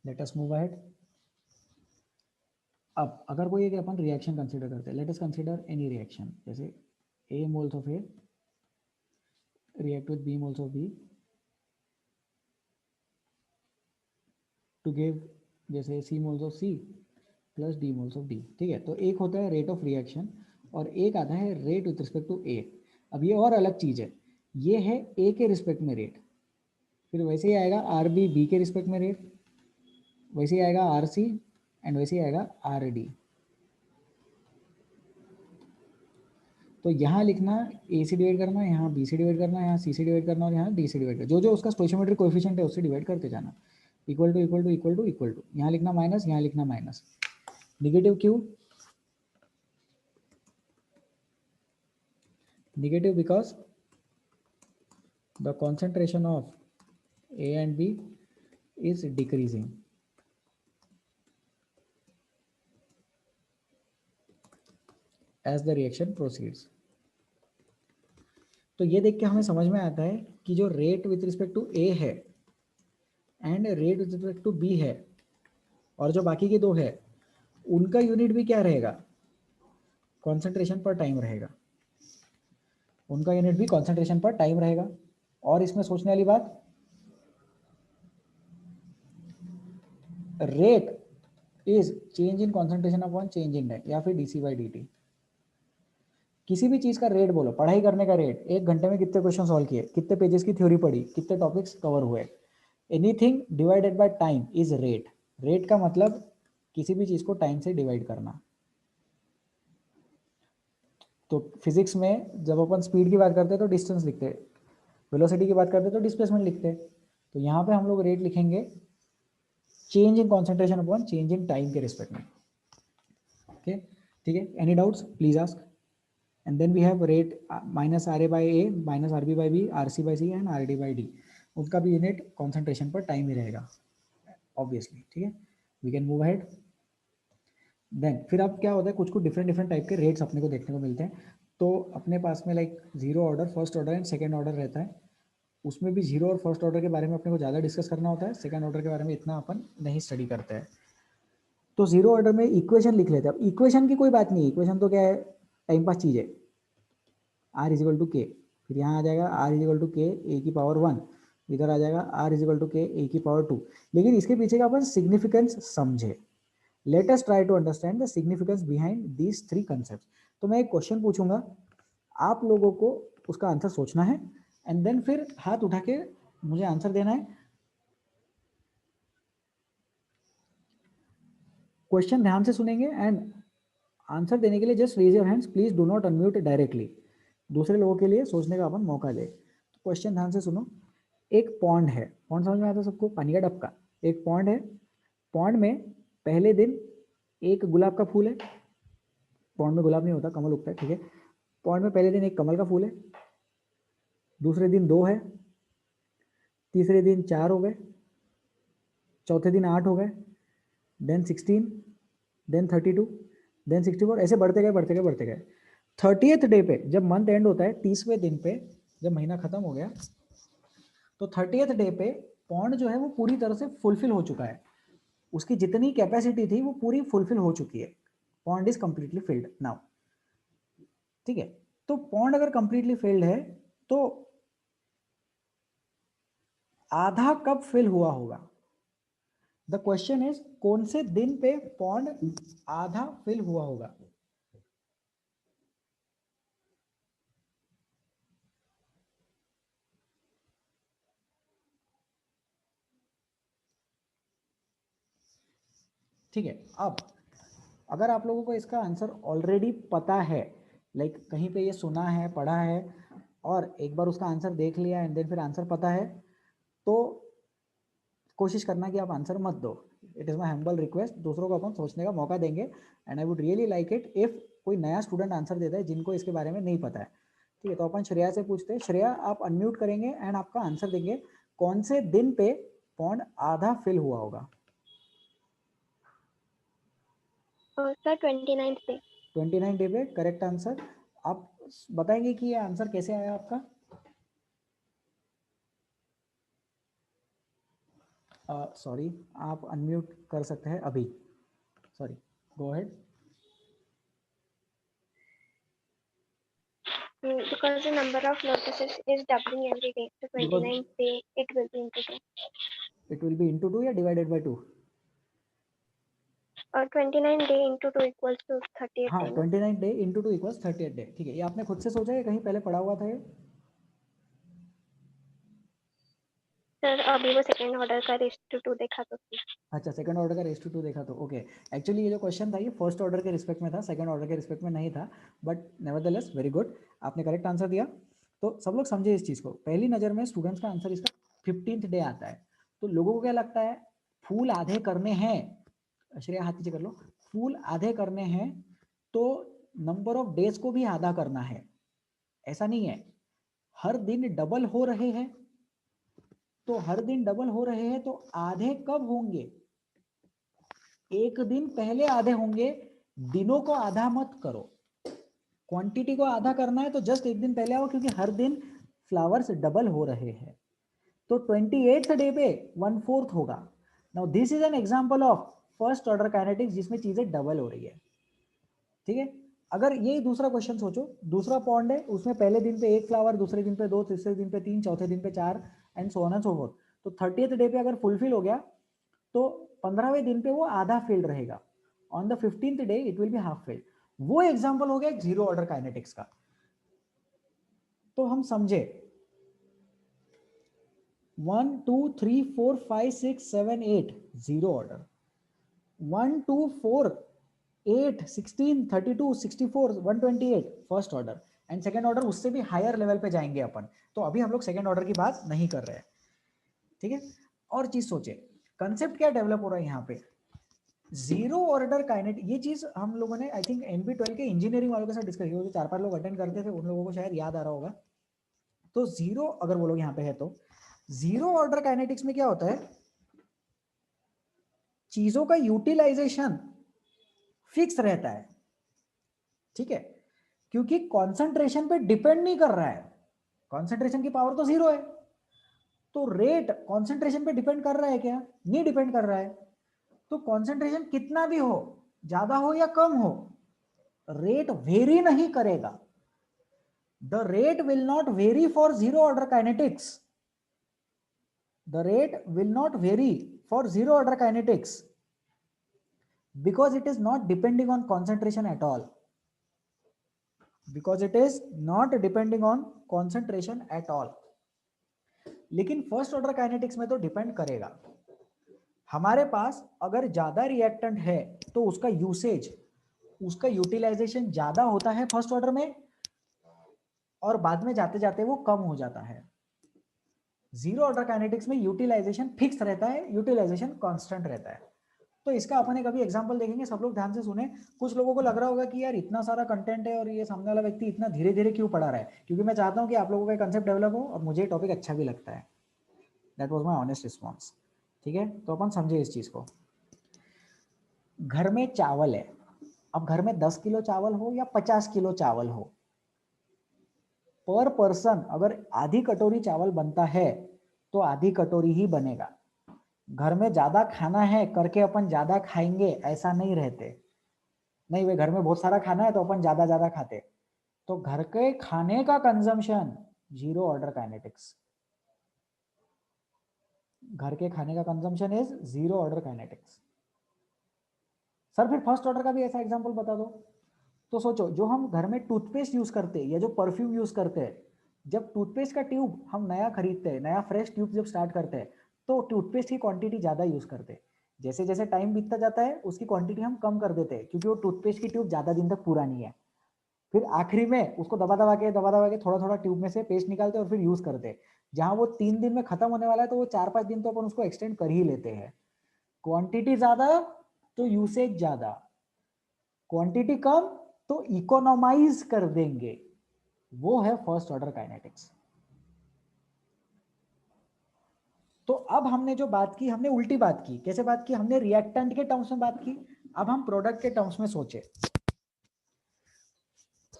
Late us move ahead. अब अगर कोई एक अपन रिएक्शन कंसीडर करते हैं, let us consider any reaction, जैसे A moles of A react with B moles of B to give जैसे C moles of C plus D moles of D। ठीक है, तो एक होता है रेट ऑफ रिएक्शन और एक आता है rate with respect to A। अब ये और अलग चीज है, ये है A के रिस्पेक्ट में रेट, फिर वैसे ही आएगा आर बी बी के रिस्पेक्ट में रेट, वैसे ही आएगा आर सी एंड वैसे ही आएगा आर डी। तो यहाँ लिखना ए से डिवाइड करना, यहाँ बी से डिवाइड करना, यहाँ सी से डिवाइड करना और यहाँ डी से डिवाइड करना, जो जो उसका स्टोइचियोमेट्रिक कोएफिशिएंट है उससे डिवाइड करते जाना। Equal to equal to equal to equal to, यहाँ लिखना माइनस, यहाँ लिखना माइनस। नेगेटिव क्यों? Negative because the concentration of A and B is decreasing as the reaction proceeds। तो ये देख के हमें समझ में आता है कि जो rate with respect to A है and rate with respect to B है और जो बाकी के दो है उनका यूनिट भी क्या रहेगा? कॉन्सेंट्रेशन पर टाइम रहेगा। उनका यूनिट भी कॉन्सेंट्रेशन पर टाइम रहेगा। और इसमें सोचने वाली बात, rate is change in concentration upon change in time या फिर डीसी बाई डी टी। किसी भी चीज का रेट बोलो, पढ़ाई करने का रेट, एक घंटे में कितने क्वेश्चन सॉल्व किए, कितने पेजेस की थ्योरी पढ़ी, कितने टॉपिक्स कवर हुए, anything divided by time is rate. Rate का मतलब किसी भी चीज को टाइम से डिवाइड करना। तो फिजिक्स में जब अपन स्पीड की बात करते हैं तो डिस्टेंस लिखते हैं, वेलोसिटी की बात करते हैं तो डिस्प्लेसमेंट लिखते हैं। तो यहाँ पे हम लोग रेट लिखेंगे change in concentration upon change in time के रिस्पेक्ट में। ओके, ठीक है। Any doubts please ask. And then we have rate minus r A by A minus r B by B r C by C and r D by D. उनका भी unit concentration per time ही रहेगा obviously, ठीक है। We can move ahead. Then फिर अब क्या होता है, कुछ कुछ डिफरेंट टाइप के रेट्स अपने को देखने को मिलते हैं। तो अपने पास में like zero order, first order and second order रहता है। उसमें भी जीरो और फर्स्ट ऑर्डर के बारे में अपने को ज़्यादा डिस्कस करना होता है, सेकेंड ऑर्डर के बारे में इतना अपन नहीं स्टडी करते हैं। तो जीरो ऑर्डर में इक्वेशन लिख लेते हैं। अब इक्वेशन की कोई बात नहीं है, इक्वेशन तो क्या है, टाइम पास चीज़ है। Are is equal to k, फिर यहाँ आ जाएगा आर इज इक्वल टू के ए की पावर 1, इधर आ जाएगा आर इज इक्वल टू के ए की पावर 2। लेकिन इसके पीछे का अपन सिग्निफिकेंस समझे। Let us try to understand the significance behind these three concepts. तो मैं एक क्वेश्चन पूछूंगा, आप लोगों को उसका आंसर सोचना है एंड देन फिर हाथ उठा के मुझे आंसर देना है। क्वेश्चन ध्यान से सुनेंगे एंड आंसर देने के लिए just raise your hands, please do not unmute directly, दूसरे लोगों के लिए सोचने का अपन मौका दे। तो क्वेश्चन ध्यान से सुनो। एक पॉन्ड है, पॉन्ड समझ में आता है सबको, पानी का डबका। एक पॉन्ड है, पॉन्ड में पहले दिन एक गुलाब का फूल है। पॉन्ड में गुलाब नहीं होता, कमल उगता है, ठीक है। पॉन्ड में पहले दिन एक कमल का फूल है, दूसरे दिन 2 है, तीसरे दिन 4 हो गए, चौथे दिन 8 हो गए, देन 16, देन 32, देन 64, ऐसे बढ़ते गए बढ़ते गए बढ़ते गए। 30th डे पे जब मंथ एंड होता है, 30वें दिन पे जब महीना खत्म हो गया, तो 30th डे पे पॉन्ड जो है वो पूरी तरह से फुलफिल हो चुका है। उसकी जितनी कैपेसिटी थी वो पूरी फुलफिल हो चुकी है। Pond is completely filled now, ठीक है। तो पॉन्ड अगर कंप्लीटली फिल्ड है तो आधा कब फिल हुआ होगा? द क्वेश्चन इज कौन से दिन पे पॉन्ड आधा फिल हुआ होगा? ठीक है। अब अगर आप लोगों को इसका आंसर ऑलरेडी पता है, लाइक कहीं पे ये सुना है, पढ़ा है और एक बार उसका आंसर देख लिया एंड देन फिर आंसर पता है, तो कोशिश करना कि आप आंसर मत दो। It is my humble request. दूसरों को अपन सोचने का मौका देंगे and I would really like it if कोई नया स्टूडेंट आंसर देता है जिनको इसके बारे में नहीं पता है, ठीक है। तो अपन श्रेया से पूछते हैं। श्रेया, आप अनम्यूट करेंगे एंड आपका आंसर देंगे, कौन से दिन पे पॉन्ड आधा फिल हुआ होगा? Sir 29th day. 29 डे पे करेक्ट आंसर। आप बताएंगे कि ये आंसर कैसे आया आपका? सॉरी, आप अनम्यूट कर सकते हैं अभी। Sorry, go ahead. Because the number of notices is doubling every day, so 29th day it will be into 2. It will be into 2 या divided by 2? 29 day into 2 equals to 38 हाँ, day. 29 day into 2 equals 38 day, ठीक है। ये आपने खुद से सोचा है, कहीं पहले पढ़ा हुआ था ये? सर अभी वो सेकंड ऑर्डर का रेस टू 2 देखा तो अच्छा, सेकंड ऑर्डर का रेस टू 2 देखा तो ओके। एक्चुअली ये जो क्वेश्चन था ये फर्स्ट ऑर्डर के रिस्पेक्ट में था, सेकंड ऑर्डर के रिस्पेक्ट में नहीं था, बट नेवरदलेस वेरी गुड, आपने करेक्ट आंसर दिया। तो सब लोग समझे इस चीज़ को, पहली नज़र में स्टूडेंट्स का आंसर इसका 15th डे आता है। तो लोगों को क्या लगता है, फूल आधे करने हैं, श्रेया हाथ नीचे कर लो, फूल आधे करने हैं तो नंबर ऑफ डेज को भी आधा करना है, ऐसा नहीं है। हर दिन डबल हो रहे हैं, तो हर दिन डबल हो रहे हैं तो आधे कब होंगे, एक दिन पहले आधे होंगे, दिनों को आधा मत करो, क्वांटिटी को आधा करना है तो जस्ट एक दिन पहले आओ, क्योंकि हर दिन फ्लावर्स डबल हो रहे हैं। तो 28th डे पे 1/4 होगा। Now this is an example of first order kinetics जिसमें चीजें डबल हो रही है, ठीक है। अगर ये दूसरा क्वेश्चन सोचो, दूसरा पॉन्ड है, उसमें पहले दिन पे 1 फ्लावर, दूसरे दिन पे 2, तीसरे दिन पे 3, चौथे दिन पे 4 and so on and so fourth. तो 30th डे पे अगर फुलफिल हो गया तो 15वें दिन पे वो आधा फिल्ड रहेगा, on the 15th day it will be half filled. वो एग्जांपल हो गया जीरो ऑर्डर काइनेटिक्स का। तो हम समझे 1 2 3 4 5 6 7 8 zero order, 1 2 4 8 16 32 64 128 first order, and second order उससे भी हायर लेवल पे जाएंगे अपन। तो अभी हम लोग सेकेंड ऑर्डर की बात नहीं कर रहे हैं, ठीक है। और चीज सोचे, कंसेप्ट क्या डेवलप हो रहा है यहाँ पे, जीरो ऑर्डर काइनेटिक। ये चीज हम लोगों ने आई थिंक NB12 के इंजीनियरिंग वालों के साथ डिस्कस किया, जो 4-5 लोग अटेंड करते थे उन लोगों को शायद याद आ रहा होगा। तो जीरो अगर वो लोग यहाँ पे है तो जीरो ऑर्डर काइनेटिक्स में क्या होता है, चीजों का यूटिलाइजेशन फिक्स रहता है, ठीक है, क्योंकि कॉन्सेंट्रेशन पे डिपेंड नहीं कर रहा है, कॉन्सेंट्रेशन की पावर तो जीरो है। तो रेट कॉन्सेंट्रेशन पे डिपेंड कर रहा है क्या, नहीं डिपेंड कर रहा है। तो कॉन्सेंट्रेशन कितना भी हो, ज्यादा हो या कम हो, रेट वेरी नहीं करेगा। The rate will not very for zero order kinetics, the rate will not very for zero order kinetics because it is not depending on concentration at all, because it is not depending on concentration at all। लेकिन first order kinetics में तो depend करेगा। हमारे पास अगर ज्यादा reactant है तो उसका यूसेज, उसका यूटिलाइजेशन ज्यादा होता है फर्स्ट ऑर्डर में, और बाद में जाते जाते वो कम हो जाता है। जीरो ऑर्डर काइनेटिक्स में यूटिलाइजेशन फिक्स रहता है, यूटिलाइजेशन कांस्टेंट रहता है। तो इसका अपन एक अभी एग्जांपल देखेंगे, सब लोग ध्यान से सुने। कुछ लोगों को लग रहा होगा कि यार इतना सारा कंटेंट है और ये सामने वाला व्यक्ति इतना धीरे धीरे क्यों पढ़ा रहा है, क्योंकि मैं चाहता हूं कि आप लोगों का कंसेप्ट डेवलप हो और मुझे टॉपिक अच्छा भी लगता है। That was my honest response, ठीक है। तो अपन समझे इस चीज को। घर में चावल है, अब घर में 10 किलो चावल हो या 50 किलो चावल हो, पर पर्सन अगर आधी कटोरी चावल बनता है तो आधी कटोरी ही बनेगा। घर में ज्यादा खाना है करके अपन ज्यादा खाएंगे ऐसा नहीं रहते, नहीं वे घर में बहुत सारा खाना है तो अपन ज्यादा ज्यादा खाते। तो घर के खाने का कंजम्पशन जीरो ऑर्डर काइनेटिक्स, घर के खाने का consumption is zero order kinetics. Sir फिर फर्स्ट ऑर्डर का भी ऐसा एग्जांपल बता दो। तो सोचो, जो हम घर में टूथपेस्ट यूज करते हैं या जो परफ्यूम यूज करते हैं, जब टूथपेस्ट का ट्यूब हम नया खरीदते हैं, नया फ्रेश ट्यूब जब स्टार्ट करते हैं तो टूथपेस्ट की क्वांटिटी ज्यादा यूज करते हैं। जैसे जैसे टाइम बीतता जाता है उसकी क्वांटिटी हम कम कर देते हैं, क्योंकि वो टूथपेस्ट की ट्यूब ज्यादा दिन तक पूरा नहीं है। फिर आखिरी में उसको दबा दबा के थोड़ा थोड़ा ट्यूब में से पेस्ट निकालते और फिर यूज करते। जहां वो 3 दिन में खत्म होने वाला है तो वो 4-5 दिन तो अपन उसको एक्सटेंड कर ही लेते हैं। क्वांटिटी ज्यादा तो यूसेज ज्यादा, क्वांटिटी कम तो इकोनोमाइज कर देंगे। वो है फर्स्ट ऑर्डर काइनेटिक्स। तो अब हमने जो बात की, हमने उल्टी बात की। कैसे बात की, हमने रिएक्टेंट के टर्म्स में बात की, अब हम प्रोडक्ट के टर्म्स में सोचे।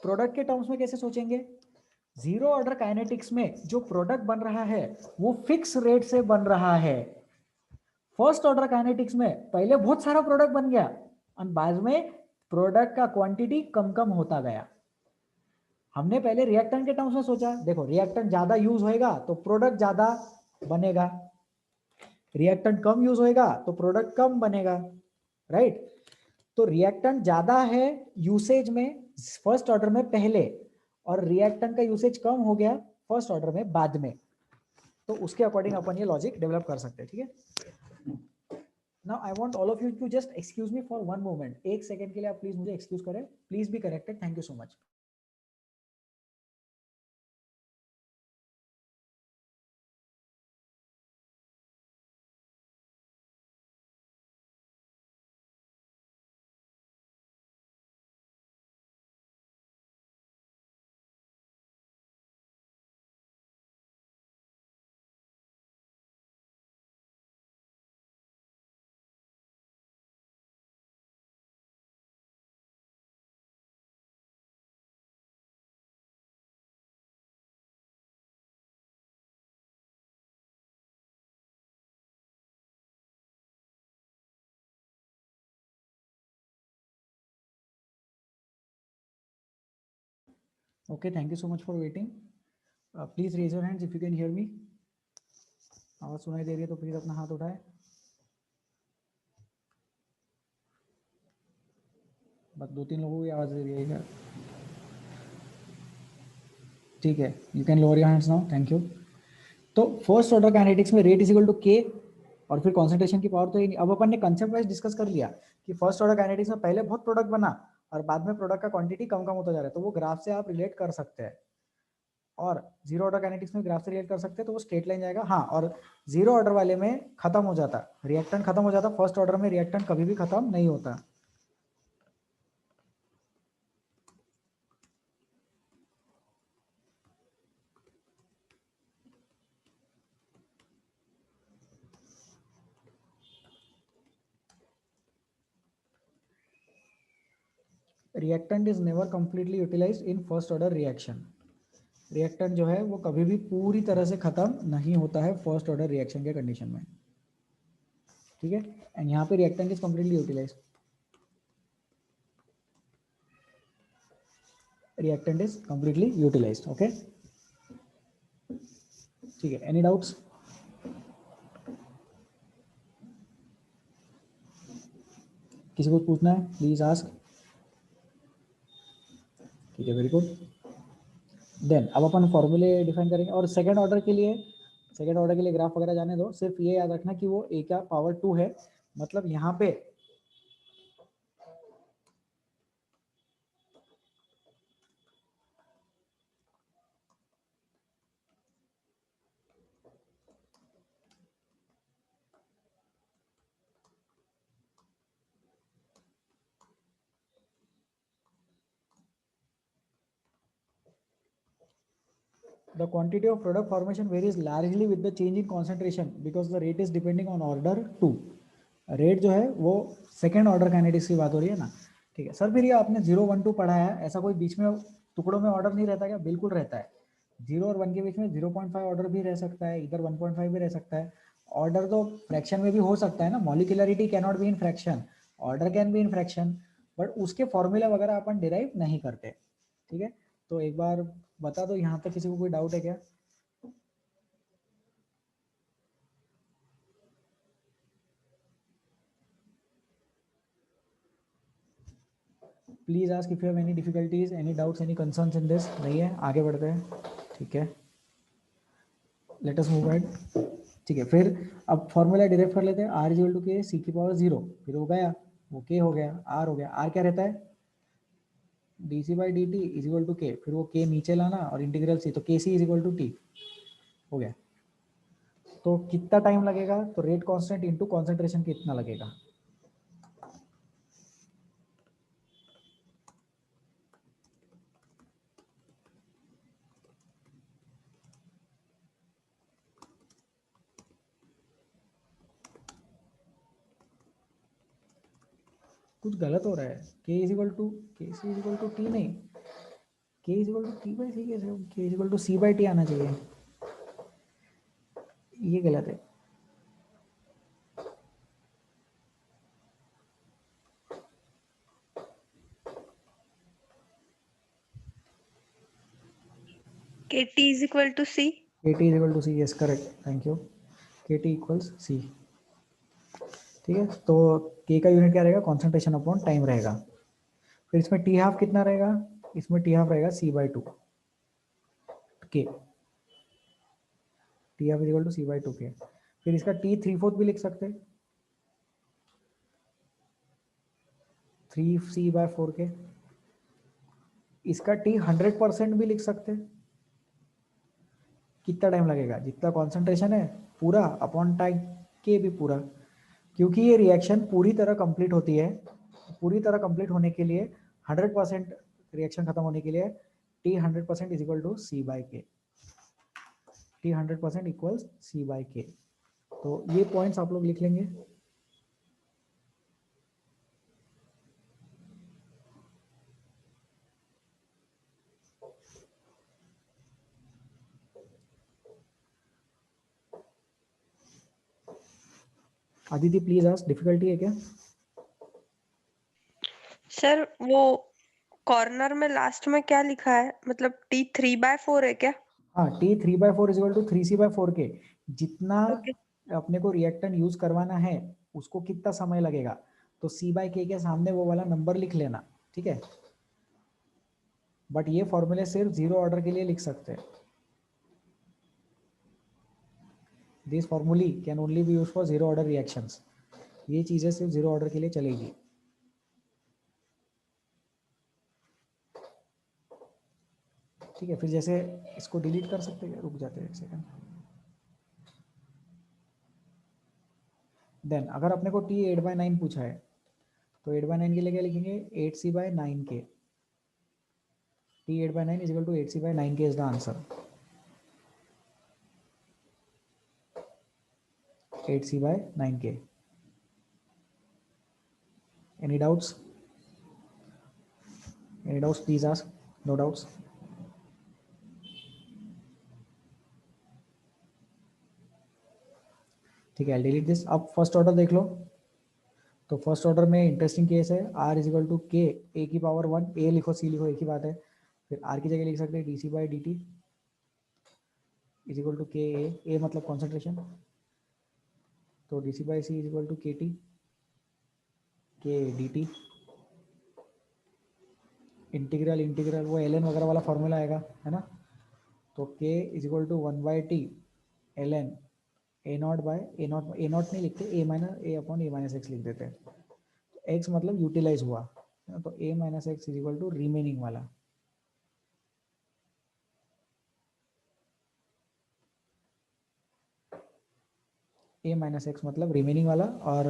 प्रोडक्ट के टर्म्स में कैसे सोचेंगे, जीरो ऑर्डर काइनेटिक्स में जो प्रोडक्ट बन रहा है वो फिक्स रेट से बन रहा है। फर्स्ट ऑर्डर काइनेटिक्स में पहले बहुत सारा प्रोडक्ट बन गया और बाद में प्रोडक्ट का क्वांटिटी कम कम होता गया। हमने पहले रिएक्टेंट के टर्म्स में सोचा, देखो रिएक्टेंट ज्यादा यूज होएगा तो प्रोडक्ट ज्यादा बनेगा, रिएक्टेंट कम यूज होएगा तो प्रोडक्ट कम बनेगा, राइट। तो रिएक्टेंट ज्यादा है यूसेज में फर्स्ट ऑर्डर में पहले, और रिएक्टेंट का यूसेज कम हो गया फर्स्ट ऑर्डर में बाद में। तो उसके अकॉर्डिंग अपन ये लॉजिक डेवलप कर सकते हैं, ठीक है। Now I want all of you to just excuse me for one moment, एक सेकंड के लिए आप प्लीज मुझे एक्सक्यूज करें, please be corrected, thank you so much. Okay, thank you so much for waiting. Please raise your hands if you can hear me. आवाज सुनाई दे रही है तो प्लीज अपना हाथ उठाएं। बस 2-3 लोगों की आवाज दे रही है क्या? ठीक है, you can lower your hands now, thank you. तो फर्स्ट ऑर्डर काइनेटिक्स में रेट इज इक्वल टू के और फिर कॉन्सेंट्रेशन की पावर तो ये नहीं। अब अपन ने कंसेप्ट वाइज डिस्कस कर लिया कि फर्स्ट ऑर्डर काइनेटिक्स में पहले बहुत प्रोडक्ट बना और बाद में प्रोडक्ट का क्वांटिटी कम कम होता जा रहा है, तो वो ग्राफ से आप रिलेट कर सकते हैं। और जीरो ऑर्डर काइनेटिक्स में ग्राफ से रिलेट कर सकते हैं तो वो स्ट्रेट लाइन जाएगा। हाँ, और जीरो ऑर्डर वाले में खत्म हो जाता, रिएक्टेंट खत्म हो जाता, फर्स्ट ऑर्डर में रिएक्टेंट कभी भी खत्म नहीं होता। Reactant is never completely utilized in first order reaction. Reactant जो है वो कभी भी पूरी तरह से खत्म नहीं होता है फर्स्ट ऑर्डर रिएक्शन के कंडीशन में, ठीक है। एंड यहाँ पे reactant is completely utilized, reactant is completely utilized, okay, ठीक है। Any doubts? किसी को पूछना है प्लीज आस्क, ठीक है, वेरी गुड। देन अब अपन फॉर्मूले डिफाइन करेंगे और सेकंड ऑर्डर के लिए ग्राफ वगैरह जाने दो, सिर्फ ये याद रखना कि वो ए का पावर 2 है, मतलब यहाँ पे the quantity of product formation varies largely with the change in concentration because the rate is depending on order 2। Rate जो है वो सेकेंड ऑर्डर काइनेटिक्स की बात हो रही है ना, ठीक है। सर फिर ये आपने 0, 1, 2 पढ़ा है, ऐसा कोई बीच में टुकड़ों में ऑर्डर नहीं रहता क्या? बिल्कुल रहता है। 0 और 1 के बीच में 0.5 ऑर्डर भी रह सकता है, इधर 1.5 भी रह सकता है। ऑर्डर तो फ्रैक्शन में भी हो सकता है ना, molecularity can not be in fraction, order can be in fraction, but उसके फॉर्मूला वगैरह अपन डिराइव नहीं करते, ठीक है। तो एक बार बता दो, यहाँ तक किसी को कोई डाउट है क्या? Please ask if you have any difficulties, any doubts, any concerns in this. नहीं है, आगे बढ़ते हैं, ठीक है। लेट अस मूव अहेड, ठीक है। फिर अब फॉर्मूला डिराइव कर लेते हैं, r इज इक्वल टू के सी की पावर 0, फिर हो गया वो k हो गया, r हो गया। r क्या रहता है? dc by dt is equal to k, फिर वो k नीचे लाना और इंटीग्रल c, तो kc is equal to t हो गया। तो कितना टाइम लगेगा? तो रेट कांस्टेंट इनटू कॉन्सेंट्रेशन कितना लगेगा? कुछ गलत हो रहा है। k is equal to t नहीं, k is equal to t by c कैसे? k is equal to c by t आना चाहिए, ये गलत है। KT is equal to C। kt is equal to c, yes correct, thank you. kt equals c, ठीक है। तो k का यूनिट क्या रहेगा? कॉन्सेंट्रेशन अपॉन टाइम रहेगा। फिर इसमें t हाफ कितना रहेगा? इसमें t हाफ रहेगा c by 2 k, t half is equal to c by two k. फिर इसका टी 3/4 भी लिख सकते हैं, 3c/4 के। इसका टी 100% भी लिख सकते हैं। कितना टाइम लगेगा, जितना कॉन्सेंट्रेशन है पूरा अपॉन टाइम के भी पूरा, क्योंकि ये रिएक्शन पूरी तरह कंप्लीट होती है। पूरी तरह कंप्लीट होने के लिए 100% रिएक्शन खत्म होने के लिए t 100% is equal to c by k. T 100% equals c by k. तो ये पॉइंट्स आप लोग लिख लेंगे। आदिति प्लीज आस्क, डिफिकल्टी है क्या? सर वो कॉर्नर में लास्ट में क्या लिखा है, मतलब T3/4 है क्या? हाँ, T 3/4 is equal to 3c/4 के। जितना ओके अपने को रिएक्टेंट यूज करवाना है उसको कितना समय लगेगा, तो सी बाई के सामने वो वाला नंबर लिख लेना, ठीक है। बट ये फॉर्मूले सिर्फ जीरो ऑर्डर के लिए लिख सकते हैं। This formulae can only B use for zero order reactions. ये चीजें सिर्फ जीरो ऑर्डर के लिए चलेगी। ठीक है, फिर जैसे इसको डिलीट कर सकते हैं, रुक जाते हैं एक सेकंड। देन अगर अपने को टी 8/9 पूछा है तो 8/9 के लिए क्या लिखेंगे, 8c/9 के। T 8/9 is equal to 8c/9 के इज द आंसर। 8c/9 के। Any doubts? Any doubts? Please ask. No doubts. ठीक है, डिलीट दिस। अब फर्स्ट ऑर्डर देख लो। तो फर्स्ट ऑर्डर में इंटरेस्टिंग केस है, r इज इक्वल टू के ए की पावर 1। a लिखो c लिखो, एक ही बात है। फिर r की जगह लिख सकते हैं dc/dt इज इक्वल टू के ए मतलब कॉन्सेंट्रेशन। तो dc/c is equal to kt के dt। इंटीग्रल इंटीग्रल वो ln वगैरह वाला फॉर्मूला आएगा, है ना। तो k is equal to 1/t ln a0 नहीं लिखते, a/a/x लिख देते हैं। x मतलब यूटिलाइज हुआ, तो a-x is equal to remaining वाला। a-x मतलब रिमेनिंग वाला, और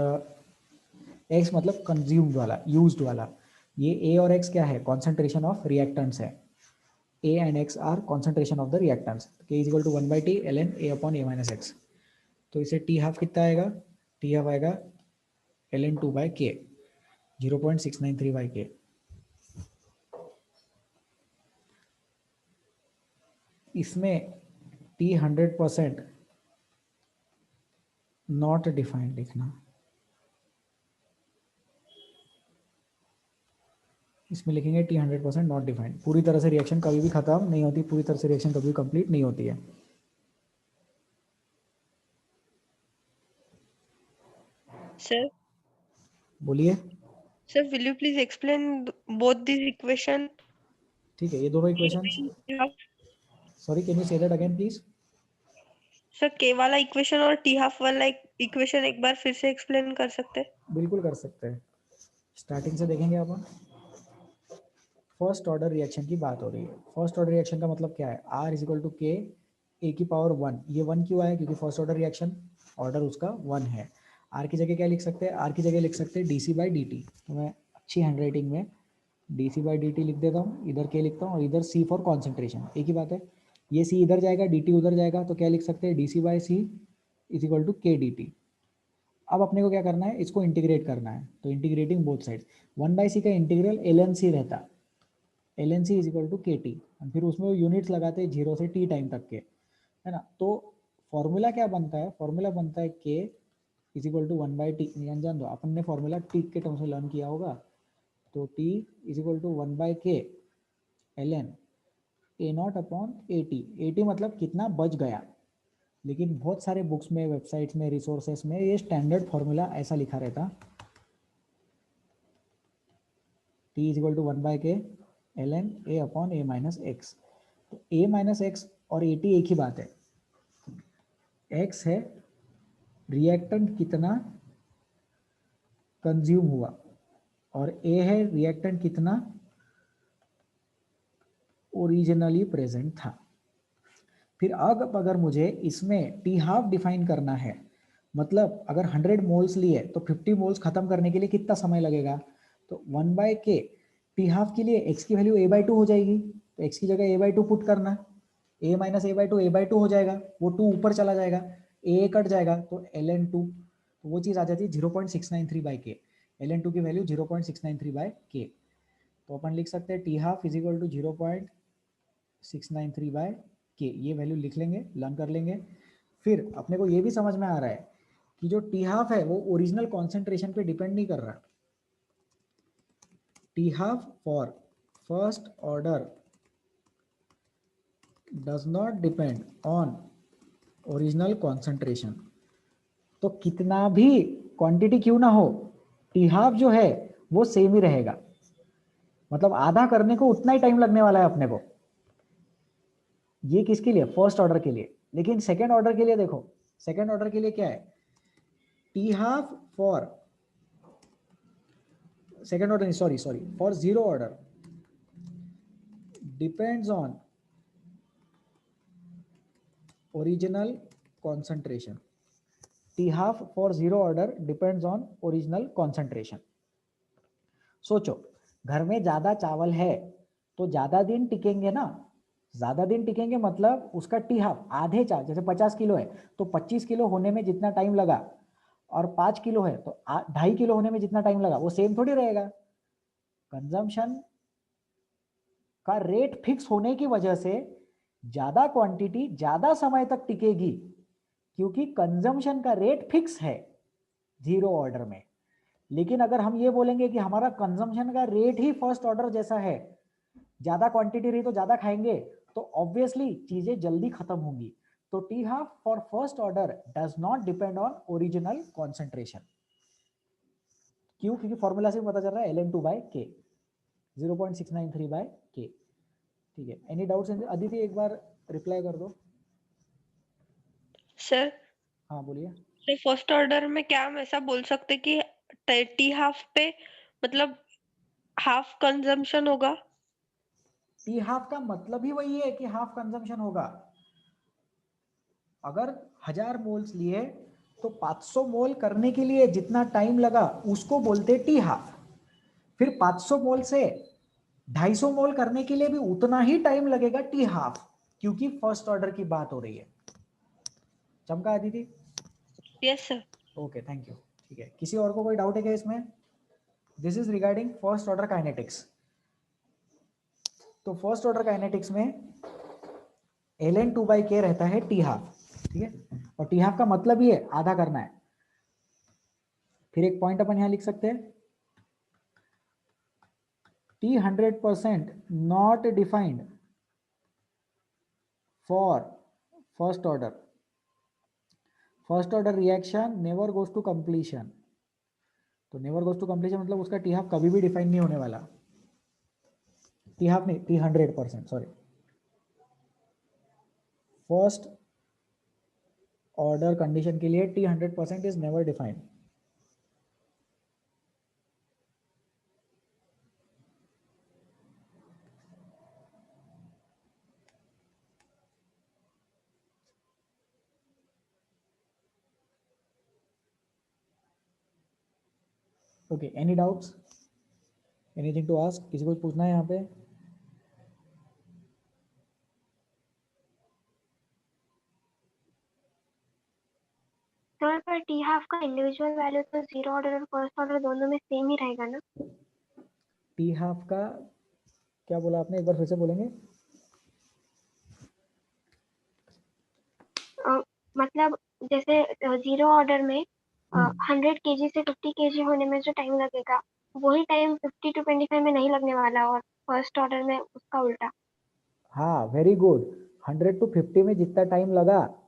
x मतलब कंज्यूम्ड वाला, यूज्ड वाला। ये a और x क्या है, कॉन्सेंट्रेशन ऑफ रिएक्टेंट्स है। a and x are concentration of the reactants. k is equal to 1/t ln a/a-x। तो इसे t हाफ कितना आएगा, t हाफ आएगा ln 2/k 0.693/k। इसमें t 100% नॉट डिफाइंड लिखना। इसमें लिखेंगे t 100% नॉट डिफाइंड। पूरी तरह से रिएक्शन कभी भी खत्म नहीं होती, पूरी तरह से रिएक्शन कभी भी कंप्लीट नहीं होती है। सर। बोलिए। Sir will you please explain both this equation? ठीक है, ये दोनों equations, sorry can you say that again please. Sir के वाला इक्वेशन और टी हाफ वाला इक्वेशन एक बार फिर से एक्सप्लेन कर सकते हैं? बिल्कुल कर सकते हैं। स्टार्टिंग से देखेंगे अपन। फर्स्ट ऑर्डर रिएक्शन की बात हो रही है। फर्स्ट ऑर्डर रिएक्शन का मतलब क्या है, r इज इक्वल टू के ए की पावर 1। ये 1 क्यों आया, क्योंकि फर्स्ट ऑर्डर रिएक्शन ऑर्डर उसका 1 है। r की जगह क्या लिख सकते हैं, r की जगह लिख सकते हैं dc/dt। तो मैं अच्छी हैंडराइटिंग में dc/dt लिख देता हूँ, इधर k लिखता हूँ और इधर c फॉर कॉन्सेंट्रेशन, एक ही बात है। ये c इधर जाएगा, dt उधर जाएगा, तो क्या लिख सकते हैं dc/c इज इक्वल टू के dt। अब अपने को क्या करना है, इसको इंटीग्रेट करना है, तो इंटीग्रेटिंग बोथ साइड्स 1/c का इंटीग्रल ln c रहता, ln c is equal to k t. फिर उसमें वो यूनिट्स लगाते हैं 0 से t टाइम तक के, है ना। तो फॉर्मूला क्या बनता है, फॉर्मूला बनता है k is equal to 1/t। जान दो, अपन ने फॉर्मूला t के टर्म्स में लर्न किया होगा। तो t is equal to 1/k ln a0/at। at मतलब कितना बच गया, लेकिन बहुत सारे बुक्स में, वेबसाइट्स में, रिसोर्सेस में ये स्टैंडर्ड फॉर्मूला ऐसा लिखा रहता, t is equal to 1/k ln a/a-x। तो a-x और at एक ही बात है। x है रिएक्टेंट कितना कंज्यूम हुआ, और a है रिएक्टेंट कितना ओरिजिनली प्रेजेंट था। फिर अब अगर मुझे इसमें टी हाफ डिफाइन करना है, मतलब अगर 100 मोल्स लिए तो 50 मोल्स खत्म करने के लिए कितना समय लगेगा, तो 1/k टी हाफ के लिए x की वैल्यू a/2 हो जाएगी, तो x की जगह a/2 पुट करना, a माइनस a/2 हो जाएगा, वो 2 ऊपर चला जाएगा, a कट जाएगा तो ln2, तो वो चीज़ आ जाती है 0.693/k। ln2 की वैल्यू 0.693/k, तो अपन लिख सकते हैं t half is equal to 0.693/k। ये वैल्यू लिख लेंगे, लर्न कर लेंगे। फिर अपने को ये भी समझ में आ रहा है कि जो टी हाफ है वो ओरिजिनल कॉन्सेंट्रेशन पे डिपेंड नहीं कर रहा। T half for first order does not depend on original concentration. तो कितना भी क्वांटिटी क्यों ना हो, टी हाफ जो है वो सेम ही रहेगा, मतलब आधा करने को उतना ही टाइम लगने वाला है अपने को। ये किसके लिए, फर्स्ट ऑर्डर के लिए। लेकिन सेकेंड ऑर्डर के लिए देखो, सेकेंड ऑर्डर के लिए क्या है, T half for second order, sorry for zero order depends on original concentration. T half for zero order depends on original concentration. सोचो घर में ज्यादा चावल है तो ज्यादा दिन टिकेंगे ना, ज्यादा दिन टिकेंगे मतलब उसका टी हाफ आधे चावल, जैसे 50 किलो है तो 25 किलो होने में जितना टाइम लगा, और 5 किलो है तो 2.5 किलो होने में जितना टाइम लगा वो सेम थोड़ी रहेगा। कंजम्पशन का रेट फिक्स होने की वजह से ज्यादा क्वांटिटी ज्यादा समय तक टिकेगी, क्योंकि कंजम्पशन का रेट फिक्स है जीरो ऑर्डर में। लेकिन अगर हम ये बोलेंगे कि हमारा कंजम्पशन का रेट ही फर्स्ट ऑर्डर जैसा है, ज्यादा क्वांटिटी रही तो ज्यादा खाएंगे, तो ऑब्वियसली चीजें जल्दी खत्म होंगी। तो T half for first order does not depend on original concentration. क्यों, क्योंकि फॉर्मूला से पता चल रहा है ln2/k 0.693/k। ठीक है, एनी डाउट्स? अदिति एक बार रिप्लाई कर दो। सर हाँ बोलिए। तो फर्स्ट ऑर्डर में क्या हम ऐसा बोल सकते कि टी हाफ पे मतलब हाफ कंजम्पशन होगा? टी हाफ का मतलब ही वही है कि हाफ कंजम्पशन होगा। अगर 1000 मोल्स लिए तो 500 मोल करने के लिए जितना टाइम लगा उसको बोलते टी हाफ। फिर 500 मोल से 250 मोल करने के लिए भी उतना ही टाइम लगेगा टी हाफ, क्योंकि फर्स्ट ऑर्डर की बात हो रही है। चमका Aditi? Yes sir. Okay thank you. ठीक है, किसी और को कोई डाउट है क्या इसमें? This is regarding first order kinetics. तो फर्स्ट ऑर्डर काइनेटिक्स में ln2/k रहता है टी हाफ, ठीक है, और टी हाफ का मतलब ही है आधा करना है। फिर एक पॉइंट अपन यहां लिख सकते हैं, T 100% not defined for first order. First order reaction never goes to completion. तो never goes to completion मतलब उसका टी हाफ कभी भी डिफाइन नहीं होने वाला। टी हाफ नहीं, T 100%, sorry. First order condition के लिए T 100% is never defined. Okay, any doubts, anything to ask? किसी को पूछना है यहाँ पे? सर पर टी हाफ का इंडिविजुअल वैल्यू तो जीरो ऑर्डर और फर्स्ट ऑर्डर दोनों में सेम ही रहेगा ना? टी हाफ का क्या बोला आपने, एक बार फिर से बोलेंगे? मतलब जैसे जीरो ऑर्डर में 100 kg से 50 kg होने में जो टाइम लगेगा वही टाइम 50 to 25 में नहीं लगने वाला, और फर्स्ट ऑर्डर में उसका उल्टा। हाँ वेरी गुड। 100 to 50 में जितना टाइम लगा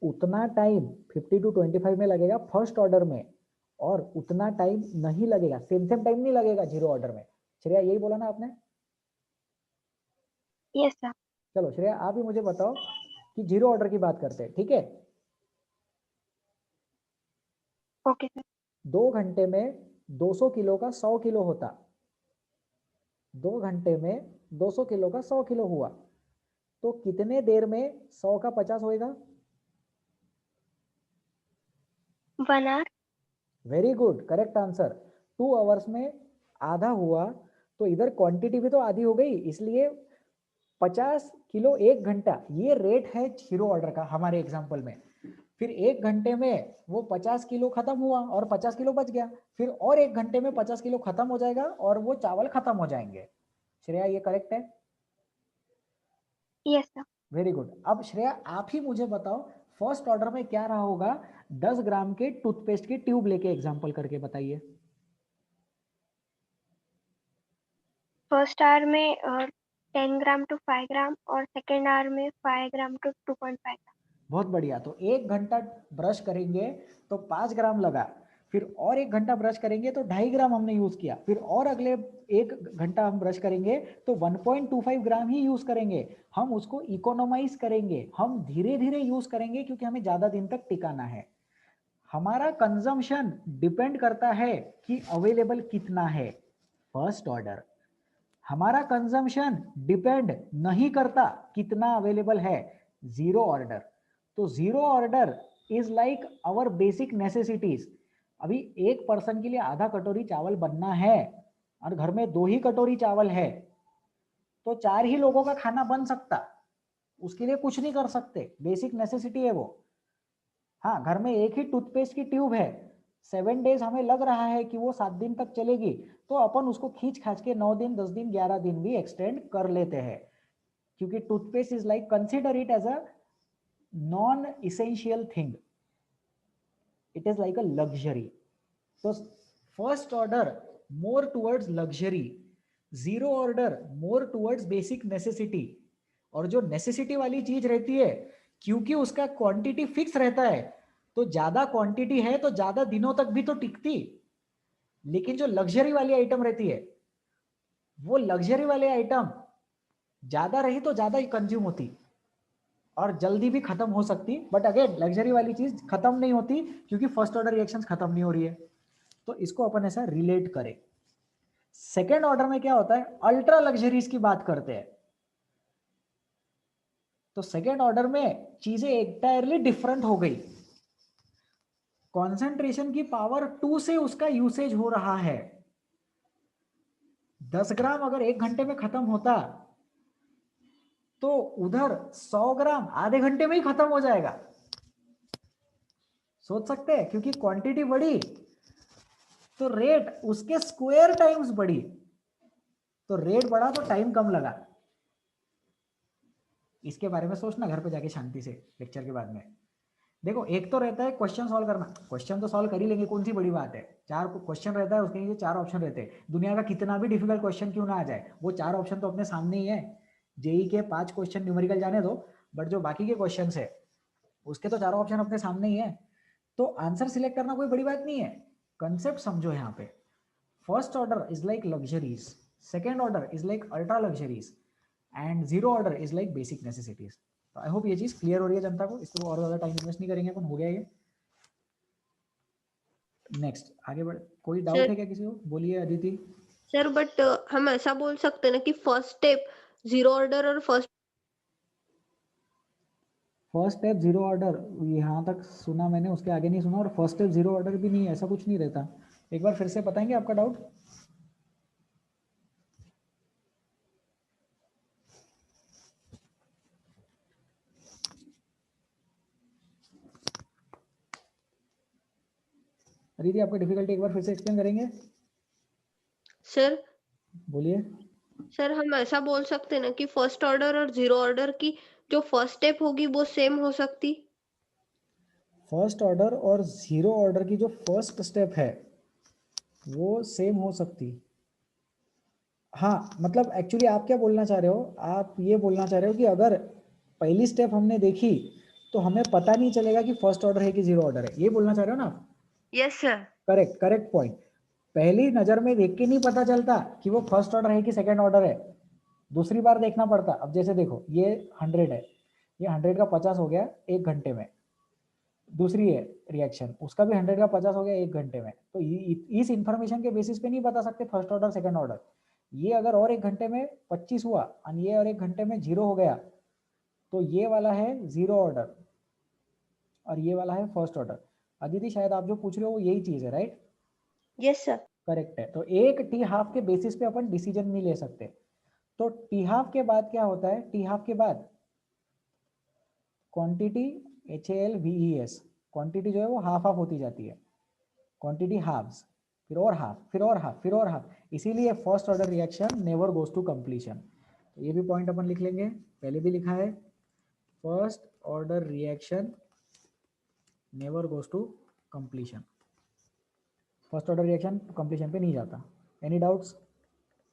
उतना टाइम 50 to 25 में लगेगा फर्स्ट ऑर्डर में, और उतना टाइम नहीं लगेगा, सेम टाइम नहीं लगेगा जीरो ऑर्डर में। श्रेया यही बोला ना आपने? Yes sir. चलो श्रेया आप ही मुझे बताओ कि जीरो ऑर्डर की बात करते हैं, ठीक है? Okay sir. 2 घंटे में 200 किलो का 100 किलो होता, 2 घंटे में 200 किलो का 100 किलो हुआ, तो कितने देर में 100 का 50 होएगा? 1 hour. Very good, correct answer. 2 hours में आधा हुआ, तो इधर क्वांटिटी भी तो आधी हो गई, इसलिए 50 किलो 1 घंटा, ये रेट है 0 ऑर्डर का हमारे एग्जांपल में। फिर 1 घंटे में वो 50 किलो खत्म हुआ और 50 किलो बच गया, फिर और 1 घंटे में 50 किलो खत्म हो जाएगा और वो चावल खत्म हो जाएंगे। श्रेया, ये करेक्ट है? Yes sir. Very good. अब श्रेया आप ही मुझे बताओ, फर्स्ट ऑर्डर में क्या रहा होगा? 10 ग्राम के टूथपेस्ट की ट्यूब लेके एग्जांपल करके बताइए। फर्स्ट आवर में 10 ग्राम टू 5 ग्राम और सेकेंड आवर में 5 ग्राम टू 2.5 ग्राम। बहुत बढ़िया। तो 1 घंटा ब्रश करेंगे तो 5 ग्राम लगा, फिर और 1 घंटा ब्रश करेंगे तो 2.5 ग्राम हमने यूज किया, फिर और अगले 1 घंटा हम ब्रश करेंगे तो 1.25 ग्राम ही यूज करेंगे। हम उसको इकोनोमाइज करेंगे, हम धीरे धीरे यूज करेंगे क्योंकि हमें ज्यादा दिन तक टिकाना है। हमारा कंजम्पशन डिपेंड करता है कि अवेलेबल कितना है। फर्स्ट ऑर्डर हमारा कंजम्पशन डिपेंड नहीं करता कितना अवेलेबल है। 0 ऑर्डर, तो 0 order is like our basic necessities. अभी एक पर्सन के लिए आधा कटोरी चावल बनना है और घर में 2 ही कटोरी चावल है, तो 4 ही लोगों का खाना बन सकता, उसके लिए कुछ नहीं कर सकते, बेसिक नेसेसिटी है वो। हाँ, घर में एक ही टूथपेस्ट की ट्यूब है, 7 डेज हमें लग रहा है कि वो 7 दिन तक चलेगी, तो अपन उसको खींच खाच के 9 दिन 10 दिन 11 दिन भी एक्सटेंड कर लेते हैं, क्योंकि toothpaste is like consider it as a non essential thing, it is like a luxury. तो first order more towards luxury, 0 order more towards basic necessity. और जो नेसेसिटी वाली चीज रहती है, क्योंकि उसका क्वांटिटी फिक्स रहता है, तो ज्यादा क्वांटिटी है तो ज्यादा दिनों तक भी तो टिकती। लेकिन जो लग्जरी वाली आइटम रहती है, वो लग्जरी वाले आइटम ज्यादा रही तो ज्यादा ही कंज्यूम होती और जल्दी भी खत्म हो सकती, बट अगेन लग्जरी वाली चीज खत्म नहीं होती क्योंकि फर्स्ट ऑर्डर रिएक्शंस खत्म नहीं हो रही है। तो इसको अपन ऐसा रिलेट करें। सेकेंड ऑर्डर में क्या होता है? अल्ट्रा लग्जरीज की बात करते हैं। तो सेकेंड ऑर्डर में चीजें एंटायरली डिफरेंट हो गई, कॉन्सेंट्रेशन की पावर 2 से उसका यूसेज हो रहा है। 10 ग्राम अगर 1 घंटे में खत्म होता, तो उधर 100 ग्राम आधे घंटे में ही खत्म हो जाएगा। सोच सकते हैं, क्योंकि क्वांटिटी बढ़ी तो रेट उसके स्क्वायर टाइम्स बढ़ी, तो रेट बढ़ा तो टाइम कम लगा। इसके बारे में सोचना घर पे जाके शांति से लेक्चर के बाद में। देखो, एक तो रहता है क्वेश्चन सॉल्व करना, क्वेश्चन तो सॉल्व कर ही लेंगे, कौन सी बड़ी बात है। 4 क्वेश्चन रहता है, उसके नीचे 4 ऑप्शन रहते हैं, दुनिया का कितना भी डिफिकल्ट क्वेश्चन क्यों ना आ जाए, वो 4 ऑप्शन तो अपने सामने ही है। जेई के 5 क्वेश्चन न्यूमेरिकल जाने दो, बट जो बाकी के क्वेश्चन है उसके तो 4 ऑप्शन अपने सामने ही है, तो आंसर सिलेक्ट करना कोई बड़ी बात नहीं है। कंसेप्ट समझो यहाँ पे। First order is like luxuries, second order is like ultra luxuries, and 0 order is like basic necessities. तो आई होप ये चीज क्लियर हो रही है जनता को, इसको और ज्यादा टाइम इन्वेस्ट नहीं करेंगे अपन, हो गया ये। नेक्स्ट आगे बढ़, कोई डाउट है क्या किसी को? बोलिए अदिति। सर बट हम ऐसा बोल सकते हैं ना कि फर्स्ट स्टेप 0 ऑर्डर और फर्स्ट स्टेप 0 ऑर्डर, यहाँ तक सुना मैंने, उसके आगे नहीं सुना, और फर्स्ट स्टेप 0 ऑर्डर भी नहीं, ऐसा कुछ नहीं रहता। एक बार फिर से बताएंगे आपका डाउट? अदिति, आपका डिफिकल्टी एक बार फिर से एक्सप्लेन करेंगे? सर बोलिए। सर हम ऐसा बोल सकते हैं ना कि फर्स्ट ऑर्डर और 0 ऑर्डर की जो फर्स्ट स्टेप होगी वो सेम हो सकती। फर्स्ट ऑर्डर और 0 ऑर्डर की जो फर्स्ट स्टेप है वो सेम हो सकती। हाँ, मतलब एक्चुअली आप क्या बोलना चाह रहे हो? आप ये बोलना चाह रहे हो कि अगर पहली स्टेप हमने देखी तो हमें पता नहीं चलेगा कि फर्स्ट ऑर्डर है कि 0 ऑर्डर है, ये बोलना चाह रहे हो ना आप? Yes sir. Correct, correct point. पहली नजर में देख के नहीं पता चलता कि वो फर्स्ट ऑर्डर है कि सेकंड ऑर्डर है, दूसरी बार देखना पड़ता। अब जैसे देखो, ये 100 है, ये 100 का 50 हो गया 1 घंटे में, दूसरी है रिएक्शन, उसका भी 100 का 50 हो गया 1 घंटे में। तो इस इंफॉर्मेशन के बेसिस पे नहीं बता सकते फर्स्ट ऑर्डर सेकंड ऑर्डर। ये अगर और 1 घंटे में 25 हुआ और ये और 1 घंटे में 0 हो गया, तो ये वाला है 0 ऑर्डर और ये वाला है फर्स्ट ऑर्डर। अदिति शायद आप जो पूछ रहे हो वो यही चीज है, राइट? Yes sir. करेक्ट है। तो एक टी हाफ के बेसिस पे अपन डिसीजन नहीं ले सकते। तो टी हाफ के बाद क्या होता है? टी हाफ के बाद क्वांटिटी HALVES, क्वांटिटी जो है वो हाफ हाफ होती जाती है, क्वांटिटी हाफ्स, फिर और हाफ, फिर और हाफ, फिर और हाफ। इसीलिए first order reaction never goes to completion. तो ये भी पॉइंट अपन लिख लेंगे, पहले भी लिखा है, first order reaction never goes to completion. First order reaction completion पे नहीं जाता। Any doubts?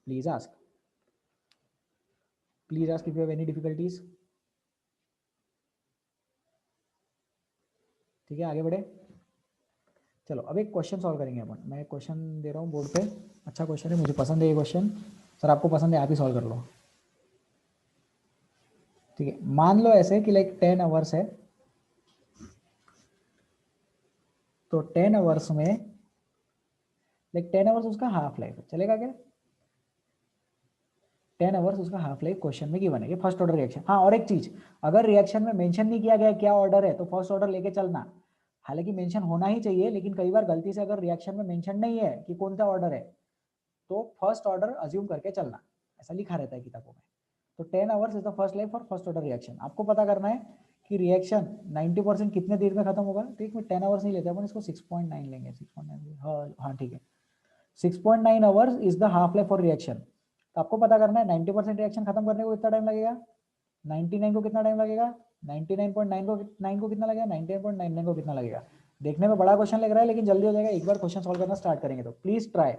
Please ask, please ask if you have any difficulties. ठीक है, आगे बढ़े। चलो अब एक क्वेश्चन सॉल्व करेंगे अपन। मैं एक क्वेश्चन दे रहा हूँ बोर्ड पे, अच्छा क्वेश्चन है, मुझे पसंद है ये क्वेश्चन। सर आपको पसंद है, आप ही सॉल्व कर लो। ठीक है, मान लो ऐसे कि लाइक 10 आवर्स है, तो 10 आवर्स में लाइक 10 आवर्स उसका हाफ लाइफ है, चलेगा क्या? 10 आवर्स उसका हाफ लाइफ क्वेश्चन में गिवन है, ये फर्स्ट ऑर्डर रिएक्शन। हाँ, और एक चीज, अगर रिएक्शन में मेंशन नहीं किया गया क्या ऑर्डर है, तो फर्स्ट ऑर्डर लेके चलना। हालांकि मेंशन होना ही चाहिए, लेकिन कई बार गलती से अगर रिएक्शन में मेंशन नहीं है कि कौन सा ऑर्डर है, तो फर्स्ट ऑर्डर अज्यूम करके चलना, ऐसा लिखा रहता है किताबों में। तो 10 hours is the first life for first order reaction. आपको पता करना है कि रिएक्शन 90% कितने देर में खत्म होगा। तो एक में 10 आवर्स नहीं लेते अपन, इसको 6.9 लेंगे। 6.9, हाँ ठीक है, 6.9 hours is the half life for reaction. तो आपको पता करना है 90% रिएक्शन खत्म करने को कितना टाइम लगेगा, 99 को कितना टाइम लगेगा, 99.9 को 9 को कितना लगेगा, 99.99 को कितना लगेगा। देखने में बड़ा क्वेश्चन लग रहा है, लेकिन जल्दी हो जाएगा एक बार क्वेश्चन सॉल्व करना स्टार्ट करेंगे तो। Please try.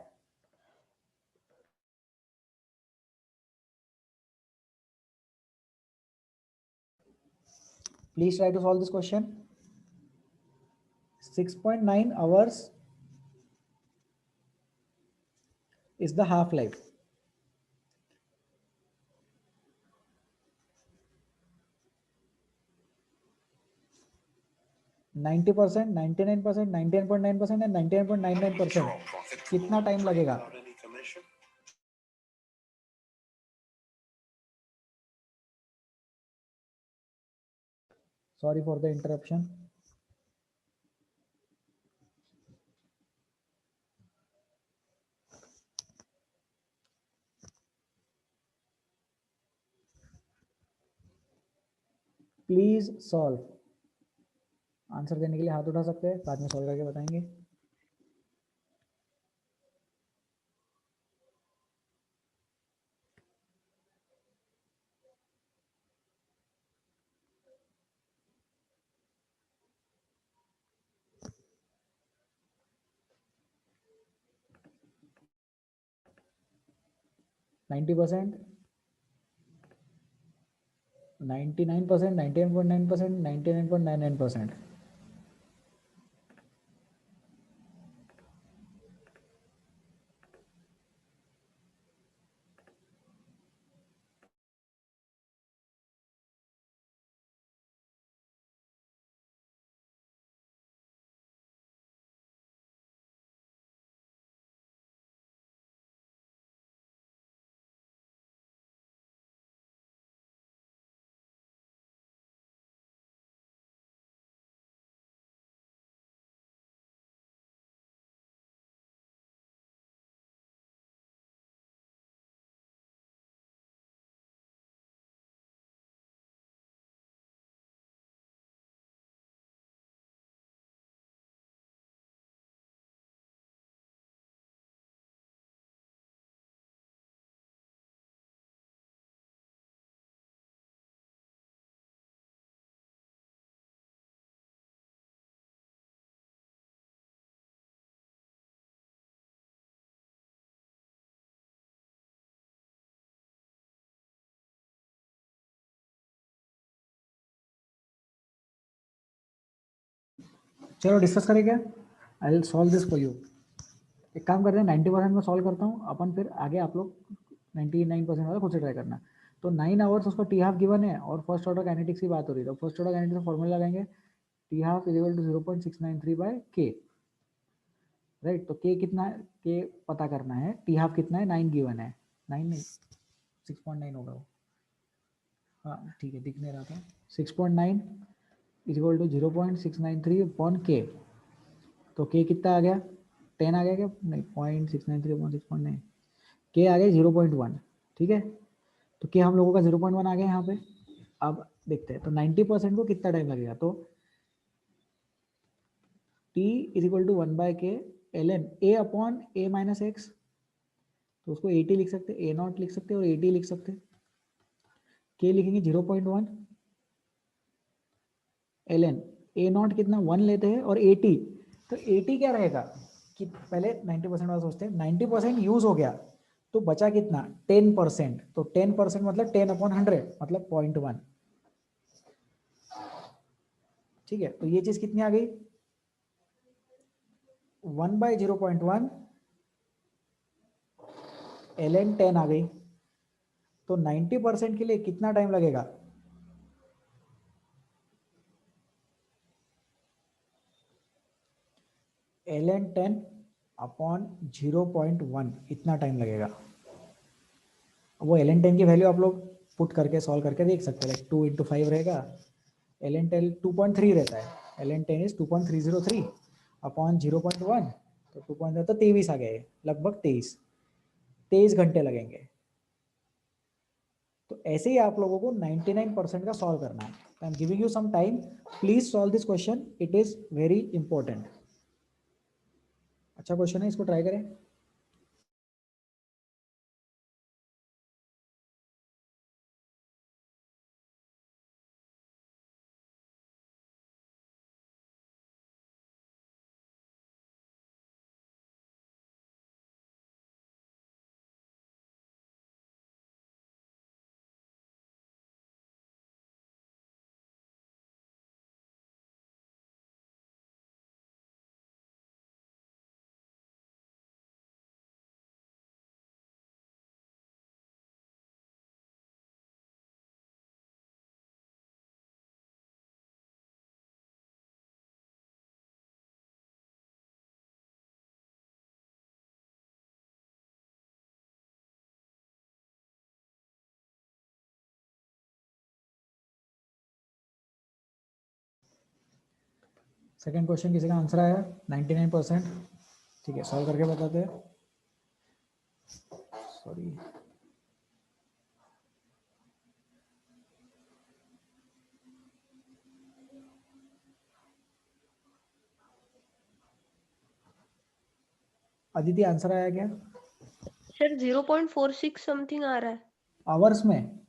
Please try to solve this question. 6.9 hours is the half life. Ninety percent, 99%, 99.9% and 99.99%, कितना टाइम लगेगा? Sorry for the interruption. Please solve. Answer देने के लिए हाथ उठा सकते हैं, बाद में सॉल्व करके बताएंगे। Ninety percent, 99%, 99.9%, 99.99%। चलो डिस्कस करें क्या? I will solve this for you. एक काम करते हैं, 90% में सॉल्व करता हूँ अपन, फिर आगे आप लोग 99% वाला खुद से ट्राई करना। तो 9 आवर्स उसका टी हाफ गिवन है और फर्स्ट ऑर्डर काइनेटिक्स की बात हो रही है, तो फर्स्ट ऑर्डर काइनेटिक्स का फॉर्मूला लगाएंगे, t half is equal to 0.693 by k, right. तो के कितना है, के पता करना है, टी हाफ कितना है, 9 गिवन है, 9 नहीं 6.9 होगा वो, हाँ ठीक है, दिख नहीं रहा था, 6.9 इज इक्वल टू 0.693 अपॉन के। तो के कितना आ गया, 10 आ गया क्या, नहीं 0.693 अपॉन 6.9, के आ गया 0.1, ठीक है। तो के हम लोगों का 0.1 आ गया यहाँ पे। अब देखते हैं तो 90% को कितना टाइम लगेगा, तो t is equal to 1 by k ln a upon a minus x, तो उसको 80 लिख सकते, a नॉट लिख सकते और 80 लिख सकते। k लिखेंगे 0.1 ln a नॉट कितना 1 लेते हैं और 80, तो 80 क्या रहेगा कि पहले 90% वाला सोचते हैं, 90% यूज हो गया तो बचा कितना 10%, तो 10% मतलब 10 अपॉन 100 मतलब 0.1, ठीक है। तो ये चीज कितनी आ गई 1 बाय 0.1 ln 10 आ गई। तो 90% के लिए कितना टाइम लगेगा, ln 10 अपॉन 0.1 इतना टाइम लगेगा। वो ln 10 की वैल्यू आप लोग पुट करके सॉल्व करके देख सकते हैं, लाइक 2 इंटू 5 रहेगा, ln 10 2.3 रहता है, ln 10 इज 2.303 अपॉन 0.1, तो 2.3 तो 23 आ गया, ये लगभग 23 घंटे लगेंगे। तो ऐसे ही आप लोगों को 99% का सॉल्व करना है। I am giving you some time, please solve this question, it is very important. अच्छा क्वेश्चन है, इसको ट्राई करें। सेकंड क्वेश्चन किसी का आंसर आया 99%, ठीक है, सॉल्व करके बताते हैं। सॉरी, अदिति आंसर आया क्या सर 0.46 समथिंग आ रहा है। आवर्स में?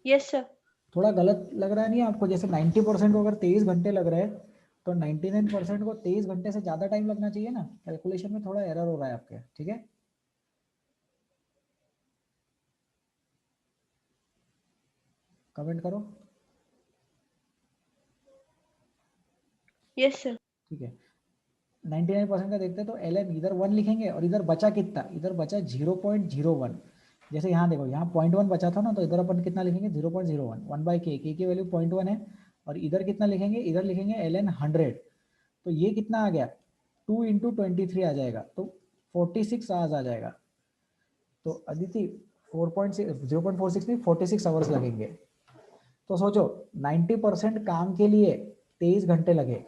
Yes sir. थोड़ा गलत लग रहा है नहीं आपको, जैसे 90% को अगर 23 घंटे लग रहे हैं तो 99% को 23 घंटे से ज्यादा टाइम लगना चाहिए ना, कैलकुलेशन में थोड़ा एरर हो रहा है आपके, ठीक है। कमेंट करो। Yes sir. ठीक है, 99% का देखते हैं तो ln इधर 1 लिखेंगे और इधर बचा कितना, इधर बचा 0.01। जैसे यहाँ देखो, यहाँ 0.1 बचा था ना, तो इधर अपन कितना लिखेंगे 0.01, 1 बाई के की वैल्यू 0.1 है, और इधर कितना लिखेंगे, इधर लिखेंगे ln 100। तो ये कितना आ गया 2 इंटू 23 आ जाएगा, तो 46 आवर्स आ जाएगा। तो अदिति 0.46 नहीं 46 आवर्स लगेंगे। तो सोचो 90% काम के लिए 23 घंटे लगे,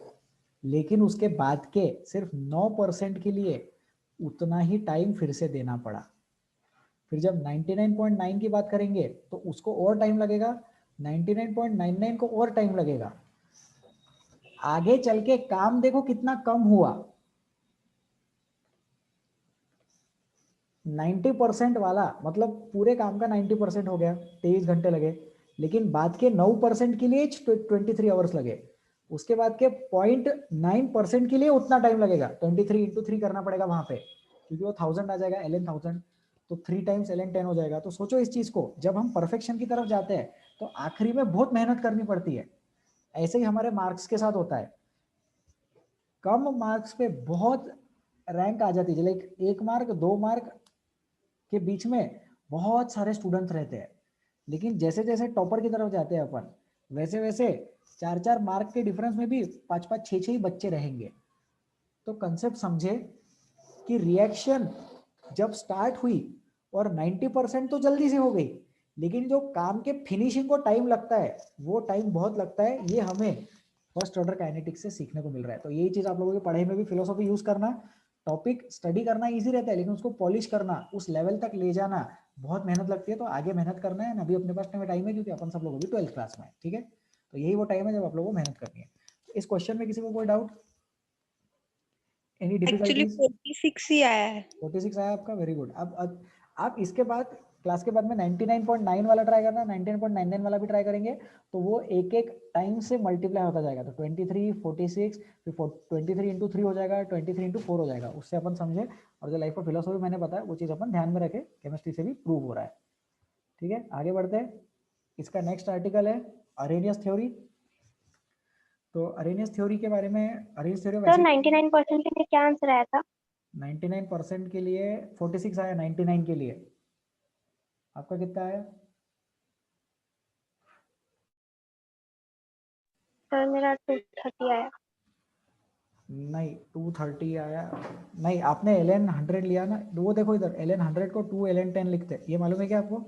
लेकिन उसके बाद के सिर्फ 9% के लिए उतना ही टाइम फिर से देना पड़ा। फिर जब 99.9 की बात करेंगे तो उसको और टाइम लगेगा, 99.99 को और टाइम लगेगा। आगे चल के काम देखो कितना कम हुआ, 90% वाला मतलब पूरे काम का 90% हो गया, 23 घंटे लगे, लेकिन बाद के 9% के लिए 23 आवर्स लगे। उसके बाद के 0.9% के लिए उतना टाइम लगेगा, 23 इंटू 3 करना पड़ेगा वहां पे, क्योंकि वो 1000 आ जाएगा ln 1000, तो 3 टाइम्स ln 10 हो जाएगा। तो सोचो इस चीज को, जब हम परफेक्शन की तरफ जाते हैं तो आखिरी में बहुत मेहनत करनी पड़ती है। ऐसे ही हमारे मार्क्स के साथ होता है, कम मार्क्स पे बहुत रैंक आ जाती है, लाइक 1 मार्क 2 मार्क के बीच में बहुत सारे स्टूडेंट्स रहते हैं, लेकिन जैसे जैसे टॉपर की तरफ जाते हैं अपन, वैसे वैसे 4-4 मार्क के डिफरेंस में भी 5-5 6-6 ही बच्चे रहेंगे। तो कंसेप्ट समझे कि रिएक्शन जब स्टार्ट हुई और 90% तो जल्दी से हो गई, लेकिन जो काम के फिनिशिंग को टाइम लगता है वो टाइम बहुत लगता है। ये हमें फर्स्ट ऑर्डर काइनेटिक्स से सीखने को मिल रहा है। तो यही चीज आप लोगों की पढ़ाई में भी फिलोसॉफी यूज करना, टॉपिक स्टडी करना इजी रहता है, लेकिन उसको पॉलिश करना, उस लेवल तक ले जाना बहुत मेहनत लगती है। तो आगे मेहनत करना है, अभी अपने पास टाइम है क्योंकि अपन सब लोग अभी 12th क्लास में है, ठीक है। तो यही वो टाइम है जब आप लोगों को मेहनत करनी है। इस क्वेश्चन में किसी को कोई डाउट, एनी एक्चुअली डिफिकल्टीज? 46 ही आया है। 46 आया आपका, वेरी गुड। अब आप इसके बाद क्लास के बाद में 99.9 वाला ट्राई करना, 99.99 वाला भी ट्राई करेंगे, तो वो एक एक टाइम से मल्टीप्लाई होता जाएगा। तो 23, 46, फिर 23 इंटू 3 हो जाएगा, 23 इंटू 4 हो जाएगा। उससे अपन समझे, और जो लाइफ ऑफ फिलोसॉफी मैंने बताया वो चीज़ अपन ध्यान में रखे, केमिस्ट्री से भी प्रूव हो रहा है, ठीक है। आगे बढ़ते हैं। इसका नेक्स्ट आर्टिकल है अरेनियस थ्योरी। तो अरेनियस थ्योरी के बारे में, अरेनियस थ्योरी सर वैसे 99% के लिए क्या आंसर आया था? 99% के लिए 46 आया, 99 के लिए आपका कितना आया? सर मेरा 230 आया। नहीं 230 आया नहीं, आपने ln 100 लिया ना। वो देखो इधर, ln 100 को 2 ln 10 लिखते हैं, ये मालूम है क्या आपको?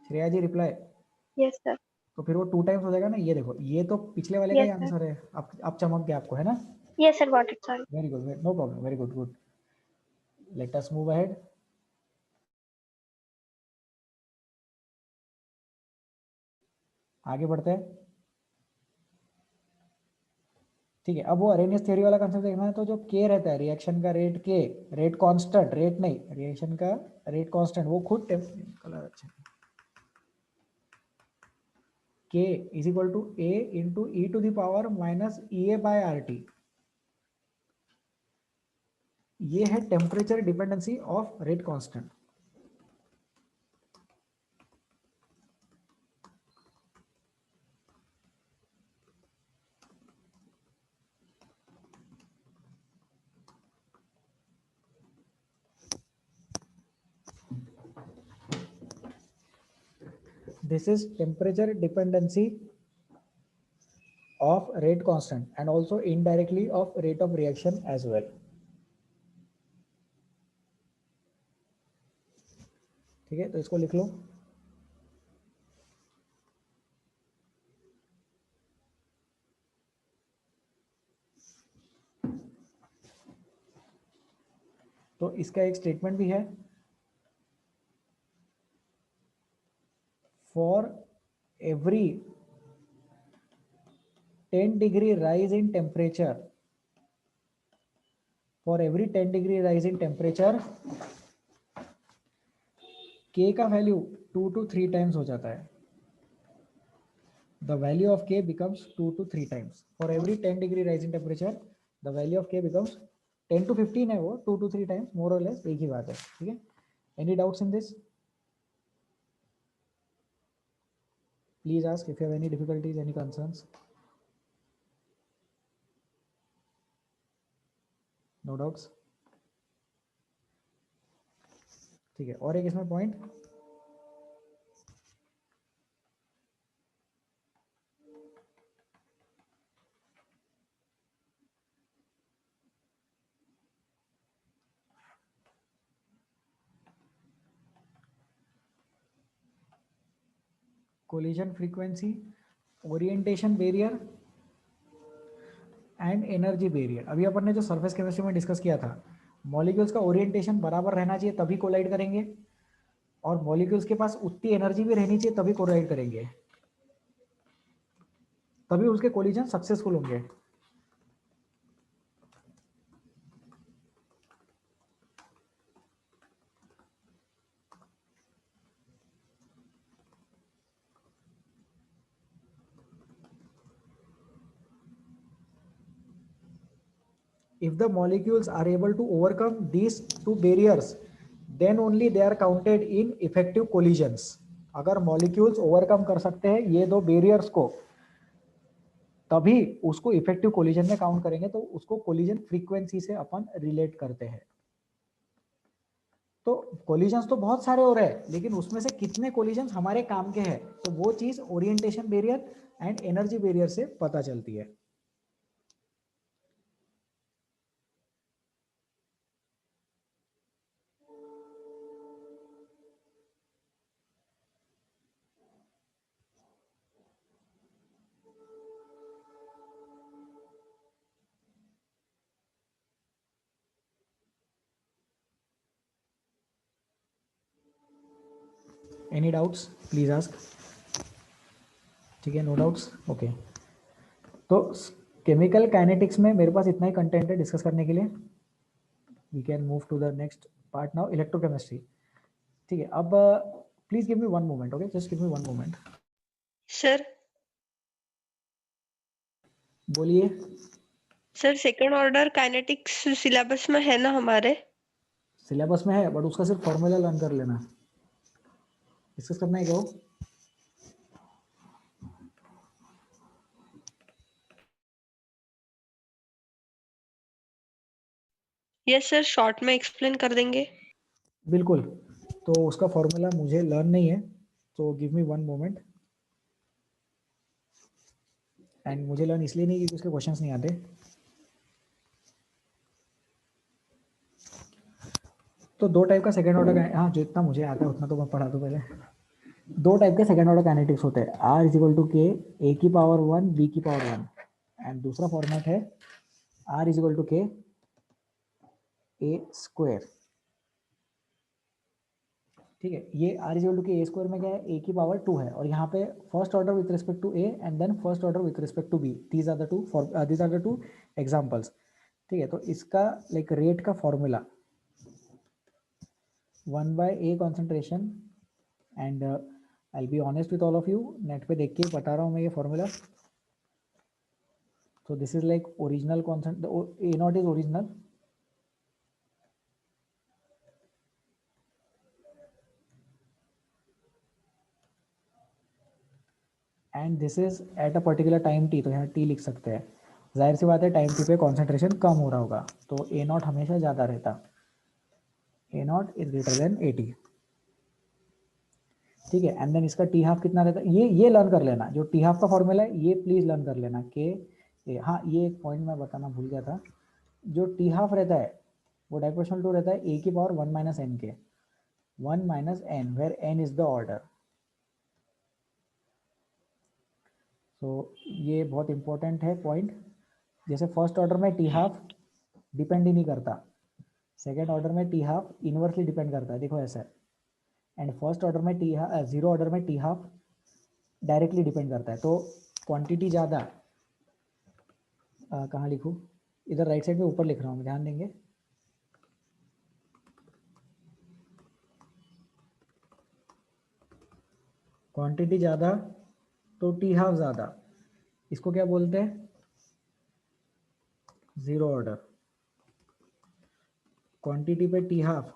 श्रेया जी रिप्लाई। Yes sir. तो फिर वो 2 टाइम्स हो जाएगा ना। ये देखो, ये तो पिछले वाले का ही यस सर। आंसर है। आप चमक गया आपको, है ना। Yes sir, got it, sorry. Very good, no problem, very good, good. Let us move ahead. आगे बढ़ते हैं, ठीक है। अब वो अरेनियस थ्योरी वाला कंसेप्ट देखना है। तो जो के रहता है, रिएक्शन का rate, k rate constant, rate नहीं, रिएक्शन का रेट कांस्टेंट, वो खुद कलर अच्छा, k is equal to a into e to the power minus E A by R T. ये है temperature dependency of rate constant. This is temperature dependency of rate constant and also indirectly of rate of reaction as well. ठीक है, तो इसको लिख लो। तो इसका एक स्टेटमेंट भी है, for every 10 degree rise in temperature, for every 10 degree rise in temperature, k का वैल्यू 2 to 3 times हो जाता है। The value of k becomes 2 to 3 times. For every 10 degree rise in temperature, the value of k becomes 10 to 15 है वो, 2 to 3 times, more or less एक ही बात है, ठीक है। Any doubts in this? Please ask if you have any difficulties, any concerns. No doubts? ठीक है, और एक इसमें point, collision frequency, orientation barrier and energy barrier. अभी अपन ने जो सरफेस केमिस्ट्री में डिस्कस किया था, मॉलिक्यूल्स का ओरिएंटेशन बराबर रहना चाहिए तभी कोलाइड करेंगे, और मॉलिक्यूल्स के पास उतनी एनर्जी भी रहनी चाहिए तभी कोलाइड करेंगे, तभी उसके कोलिजन सक्सेसफुल होंगे। If the molecules are able to overcome these two barriers, then only they are counted in effective collisions. अगर molecules overcome कर सकते हैं ये दो barriers को, तभी उसको इफेक्टिव कोलिजन में काउंट करेंगे। तो उसको कोलिजन फ्रीक्वेंसी से अपन रिलेट करते हैं। तो कोलिजन्स तो बहुत सारे हो रहे हैं, लेकिन उसमें से कितने कोलिजन्स हमारे काम के हैं, तो वो चीज orientation barrier and energy barrier से पता चलती है। Any doubts please ask. ठीक है, नो डाउट्स, ओके। तो केमिकल काइनेटिक्स में मेरे पास इतना ही कंटेंट है डिस्कस करने के लिए। We can move to the next part now, electrochemistry. ठीक है, अब please give me one moment, okay, just give me one moment. Sir बोलिए। Sir second order kinetics syllabus में है ना हमारे? सिलेबस में है, बट उसका सिर्फ फॉर्मूला लर्न कर लेना। डिस्कस करना है क्या वो? यस सर, शॉर्ट में एक्सप्लेन कर देंगे। बिल्कुल। तो उसका फॉर्मूला मुझे लर्न नहीं है, तो give me one moment. And मुझे लर्न इसलिए नहीं क्योंकि उसके क्वेश्चंस नहीं आते। तो दो टाइप का सेकंड ऑर्डर, हाँ जितना मुझे आता है उतना तो मैं पढ़ा दूँ पहले। दो टाइप के सेकंड ऑर्डर काइनेटिक्स होते हैं, आर इज इक्वल टू के, ए की पावर 1 बी की पावर 1। एंड दूसरा फॉर्मेट है आर इज इक्वल टू के ए स्क्वायर। ठीक है, ये आर इज इक्वल टू के ए स्क्वायर में क्या है, ए की पावर 2 है, और यहाँ पे first order with respect to A and then first order with respect to B, these are the two examples. ठीक है, तो इसका लाइक रेट का formula 1/a concentration, and I be honest with all of you, net पे देख के बता रहा हूँ मैं ये formula. So this is like original constant, the A naught is original, and this is at a particular time t, तो यहाँ t लिख सकते हैं। जाहिर सी बात है टाइम t पे कॉन्सेंट्रेशन कम हो रहा होगा, तो A नॉट हमेशा ज़्यादा रहता, A not is greater then AT। ठीक है, एंड देन इसका टी हाफ कितना रहता है, ये लर्न कर लेना, जो टी हाफ का फॉर्मूला है ये प्लीज लर्न कर लेना के। हाँ, ये एक पॉइंट मैं बताना भूल गया था, जो टी हाफ रहता है वो डाइप्रोपोर्शनल टू रहता है ए की power 1 minus n k, 1 minus n, where n is the order. तो ये बहुत इंपॉर्टेंट है पॉइंट। जैसे फर्स्ट ऑर्डर में टी हाफ डिपेंड ही नहीं करता, सेकेंड ऑर्डर में टी हाफ इनवर्सली डिपेंड करता है, देखो ऐसा। एंड फर्स्ट ऑर्डर में जीरो ऑर्डर में टी हाफ डायरेक्टली डिपेंड करता है। तो क्वांटिटी ज़्यादा, कहाँ लिखूँ, इधर राइट साइड में ऊपर लिख रहा हूँ, ध्यान देंगे। क्वांटिटी ज़्यादा तो टी हाफ ज़्यादा, इसको क्या बोलते हैं, जीरो ऑर्डर। क्वांटिटी पे टी हाफ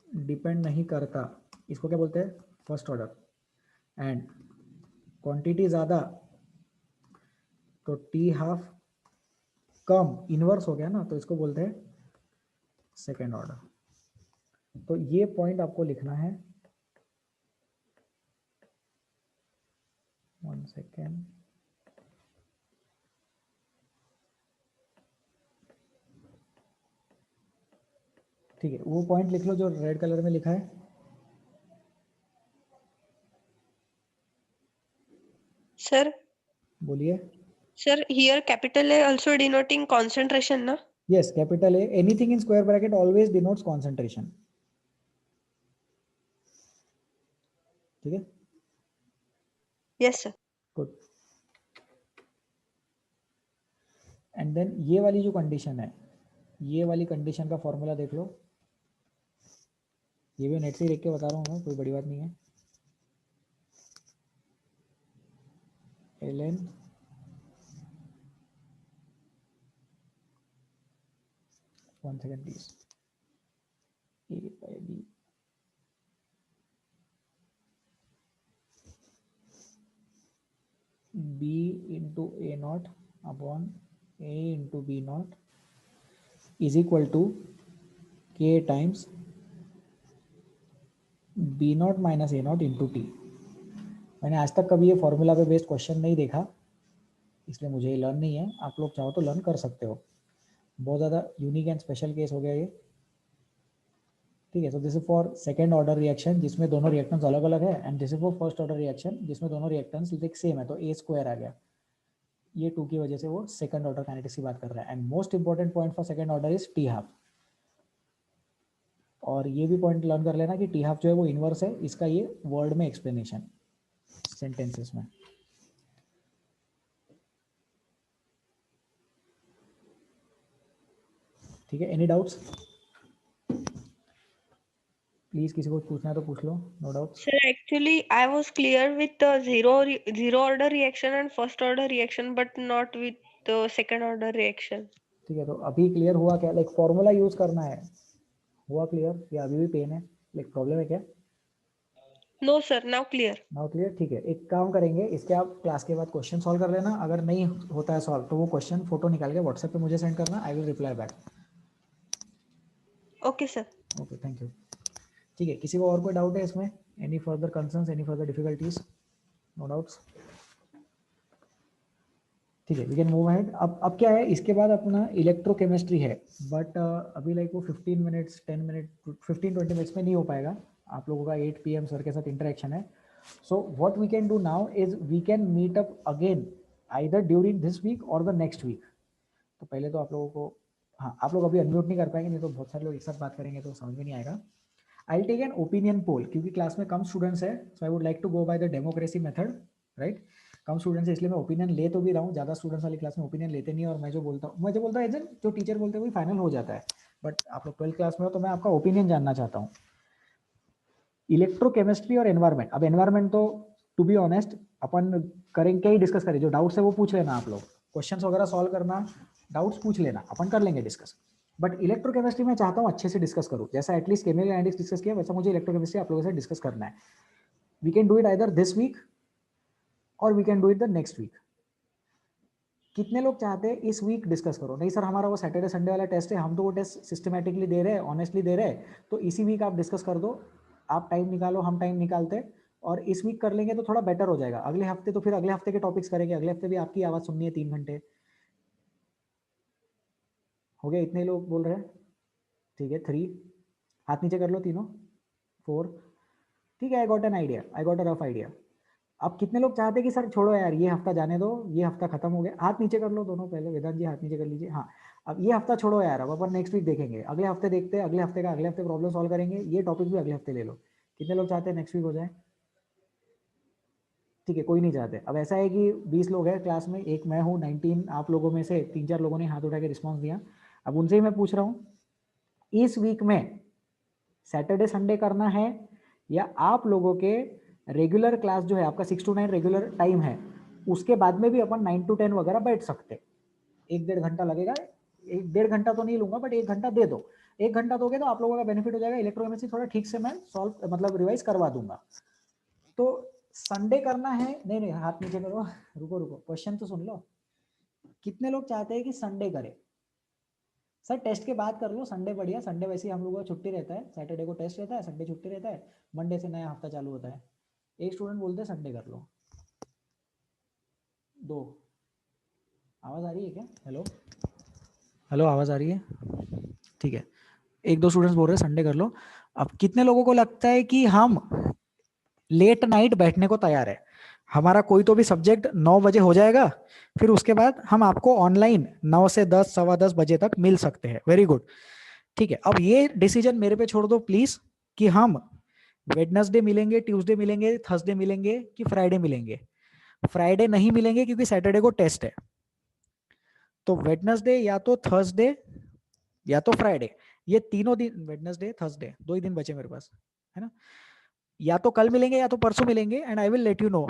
डिपेंड नहीं करता, इसको क्या बोलते हैं, फर्स्ट ऑर्डर। एंड क्वांटिटी ज़्यादा तो टी हाफ कम, इनवर्स हो गया ना, तो इसको बोलते हैं सेकेंड ऑर्डर। तो ये पॉइंट आपको लिखना है, 1 सेकेंड। ठीक है, वो पॉइंट लिख लो जो रेड कलर में लिखा है। सर बोलिए। Sir here capital A also denoting concentration ना? Yes, capital A, anything in square bracket always denotes concentration. ठीक है, yes sir. Good. And then ये वाली जो कंडीशन है, ये वाली कंडीशन का फॉर्मूला देख लो, ये भी नेट से देख के बता रहा हूँ मैं, कोई बड़ी बात नहीं है। ln one second please, a by b b into a naught upon a into b naught is equal to K times B not minus A not into T. मैंने आज तक कभी ये फॉर्मूला पे बेस्ड क्वेश्चन नहीं देखा, इसलिए मुझे ये लर्न नहीं है। आप लोग चाहो तो लर्न कर सकते हो। बहुत ज़्यादा यूनिक एंड स्पेशल केस हो गया ये, ठीक है। So this is for second order reaction जिसमें दोनों रिएक्टेंट्स अलग अलग है, and this is for first order reaction जिसमें दोनों रिएक्टेंट्स लाइक सेम है, तो A स्क्वायर आ गया। ये 2 की वजह से वो सेकंड ऑर्डर काइनेटिक्स की बात कर रहा है। And most important point for second order is T half. और ये भी पॉइंट लर्न कर लेना कि टी हाफ जो है वो इनवर्स है, इसका ये वर्ड में एक्सप्लेनेशन सेंटेंसेस में। ठीक है, एनी डाउट्स? प्लीज किसी को पूछना है तो पूछ लो, no doubt. Sir, actually, I was clear with the zero order reaction and first order reaction, but not with the second order reaction. ठीक है, तो अभी क्लियर हुआ क्या? लाइक फॉर्मूला यूज करना है, हुआ क्लियर या अभी भी पेन है? लाइक प्रॉब्लम है क्या? No, sir, now clear. Now clear, ठीक है। एक काम करेंगे, इसके आप क्लास के बाद क्वेश्चन सॉल्व कर लेना। अगर नहीं होता है सॉल्व तो वो क्वेश्चन फोटो निकाल के व्हाट्सएप पे मुझे सेंड करना, I will reply back. Okay, sir. Okay, thank you. ठीक है, किसी को और कोई डाउट है इसमें? Any further concerns, any further difficulties? No doubts, ठीक है, वी कैन मूव अहेड। अब क्या है, इसके बाद अपना इलेक्ट्रोकेमिस्ट्री है, बट अभी लाइक वो 15 मिनट्स 10 मिनट 15-20 मिनट्स में नहीं हो पाएगा। आप लोगों का 8 PM सर के साथ इंटरेक्शन है। So what we can do now is we can meet up again either during this week or the next week. तो पहले तो आप लोगों को, हाँ, आप लोग अभी अनम्यूट नहीं कर पाएंगे, नहीं तो बहुत सारे लोग एक साथ बात करेंगे तो समझ में नहीं आएगा। I will take an opinion poll, क्योंकि क्लास में कम स्टूडेंट्स है, so I would like to go by the democracy method, right. कम स्टूडेंट्स है इसलिए मैं ओपिनियन ले तो भी रहा हूँ, ज़्यादा स्टूडेंट्स वाली क्लास में ओपिनियन लेते नहीं है, और मैं जो बोलता हूँ जो टीचर बोलते हैं वही फाइनल हो जाता है। बट आप लोग 12th क्लास में हो तो मैं आपका ओपिनियन जानना चाहता हूँ। इलेक्ट्रोकेमिस्ट्री और एनवायरमेंट। अब एनवायरमेंट तो टू बी ऑनेस्ट अपन करेंगे, क्या ही डिस्कस करें, जो डाउट्स है वो पूछ लेना आप लोग, क्वेश्चंस वगैरह सॉल्व करना, डाउट्स पूछ लेना, अपन कर लेंगे डिस्कस। बट इलेक्ट्रोकेमिस्ट्री में चाहता हूँ अच्छे से डिस्कस करूँ, जैसा एटलीस्ट केमिकल एनालिटिक्स डिस्कस किया वैसा मुझे इलेक्ट्रोकेमिस्ट्री आप लोगों से डिस्कस करना है। We can do it either this week और we can do it the next week. कितने लोग चाहते हैं इस वीक डिस्कस करो? नहीं सर, हमारा वो सैटरडे संडे वाला टेस्ट है, हम तो वो टेस्ट सिस्टमेटिकली दे रहे हैं, ऑनेस्टली दे रहे हैं, तो इसी वीक आप डिस्कस कर दो। आप टाइम निकालो, हम टाइम निकालते, और इस वीक कर लेंगे तो थोड़ा बेटर हो जाएगा। अगले हफ्ते तो फिर अगले हफ्ते के टॉपिक्स करेंगे, अगले हफ्ते भी आपकी आवाज़ सुननी है 3 घंटे। हो गया? इतने लोग बोल रहे हैं, ठीक है। 3 हाथ नीचे कर लो, तीनों। 4, ठीक है। I got an idea, I got a rough idea. अब कितने लोग चाहते हैं कि सर छोड़ो यार, ये हफ्ता जाने दो, ये हफ्ता खत्म हो गया? हाथ नीचे कर लो दोनों, पहले वेदांत जी हाथ नीचे कर लीजिए। हाँ, अब ये हफ्ता छोड़ो यार, अब अपन नेक्स्ट वीक देखेंगे, अगले हफ्ते देखते हैं, अगले हफ्ते का अगले हफ्ते प्रॉब्लम सॉल्व करेंगे, ये टॉपिक भी अगले हफ्ते ले लो। कितने लोग चाहते हैं नेक्स्ट वीक हो जाए? ठीक है, कोई नहीं चाहते। अब ऐसा है कि 20 लोग हैं क्लास में, एक मैं हूँ, 19 आप लोगों में से 3-4 लोगों ने हाथ उठा के रिस्पॉन्स दिया। अब उनसे ही मैं पूछ रहा हूँ, इस वीक में सैटरडे संडे करना है, या आप लोगों के रेगुलर क्लास जो है आपका 6 to 9 रेगुलर टाइम है, उसके बाद में भी अपन 9 to 10 वगैरह बैठ सकते। 1-1.5 घंटा लगेगा, 1-1.5 घंटा तो नहीं लूंगा, बट 1 घंटा दे दो। 1 घंटा दोगे तो आप लोगों का बेनिफिट हो जाएगा, इलेक्ट्रोकेमिस्ट्री थोड़ा ठीक से मैं सॉल्व मतलब रिवाइज करवा दूंगा। तो संडे करना है? नहीं, हाथ नीचे करो, रुको, क्वेश्चन तो सुन लो। कितने लोग चाहते हैं कि संडे करे? सर टेस्ट के बाद कर लो, संडे बढ़िया, संडे वैसे ही हम लोगों का छुट्टी रहता है, सैटरडे को टेस्ट रहता है, संडे छुट्टी रहता है, मंडे से नया हफ्ता चालू होता है। एक स्टूडेंट बोलते हैं संडे कर लो। 2 आवाज़ आ रही है क्या? हेलो, आवाज़ आ रही है? ठीक है, 1-2 स्टूडेंट्स बोल रहे हैं संडे कर लो। अब कितने लोगों को लगता है कि हम लेट नाइट बैठने को तैयार है? हमारा कोई तो भी सब्जेक्ट 9 बजे हो जाएगा, फिर उसके बाद हम आपको ऑनलाइन 9 से 10, 10:15 बजे तक मिल सकते हैं। वेरी गुड, ठीक है। अब ये डिसीजन मेरे पे छोड़ दो प्लीज, कि हम वेडनेसडे मिलेंगे, ट्यूसडे मिलेंगे, थर्सडे मिलेंगे कि फ्राइडे मिलेंगे। फ्राइडे नहीं मिलेंगे क्योंकि सैटरडे को टेस्ट है, तो वेडनेसडे या तो थर्सडे या तो फ्राइडे, ये तीनों दिन, वेडनेसडे थर्सडे 2 ही दिन बचे मेरे पास, है ना। या तो कल मिलेंगे या तो परसों मिलेंगे, and I will let you know,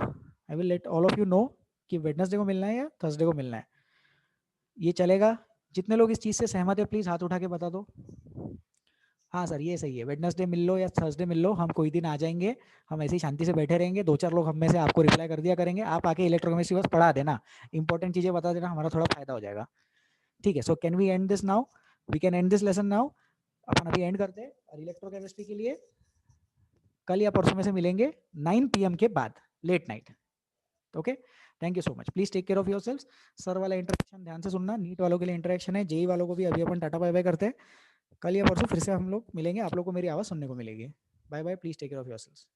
I will let all of you no कि वेडनेसडे को मिलना है या थर्सडे को मिलना है। ये चलेगा? जितने लोग इस चीज से सहमत है प्लीज हाथ उठा के बता दो। हाँ सर, ये सही है, वेडनेसडे मिल लो या थर्सडे मिल लो, हम कोई दिन आ जाएंगे, हम ऐसे ही शांति से बैठे रहेंगे, 2-4 लोग हम में से आपको रिप्लाई कर दिया करेंगे, आप आके इलेक्ट्रोकेमिस्ट्री बस पढ़ा देना, इंपॉर्टेंट चीजें बता देना, हमारा थोड़ा फायदा हो जाएगा। ठीक है, so can we end this now? We can end this lesson now. अपन अभी एंड करते हैं और इलेक्ट्रोकेमिस्ट्री के लिए कल या परसों में से मिलेंगे 9 PM के बाद, late night. Okay, thank you so much. Please take care of yourselves. Sir वाला इंटरेक्शन ध्यान से सुनना, नीट वालों के लिए इंटरेक्शन है, जेई वालों को भी अभी अपन टाटा बाय बाय करते हैं। कल या परसों फिर से हम लोग मिलेंगे, आप लोग को मेरी आवाज़ सुनने को मिलेगी। Bye bye, please take care of yourselves.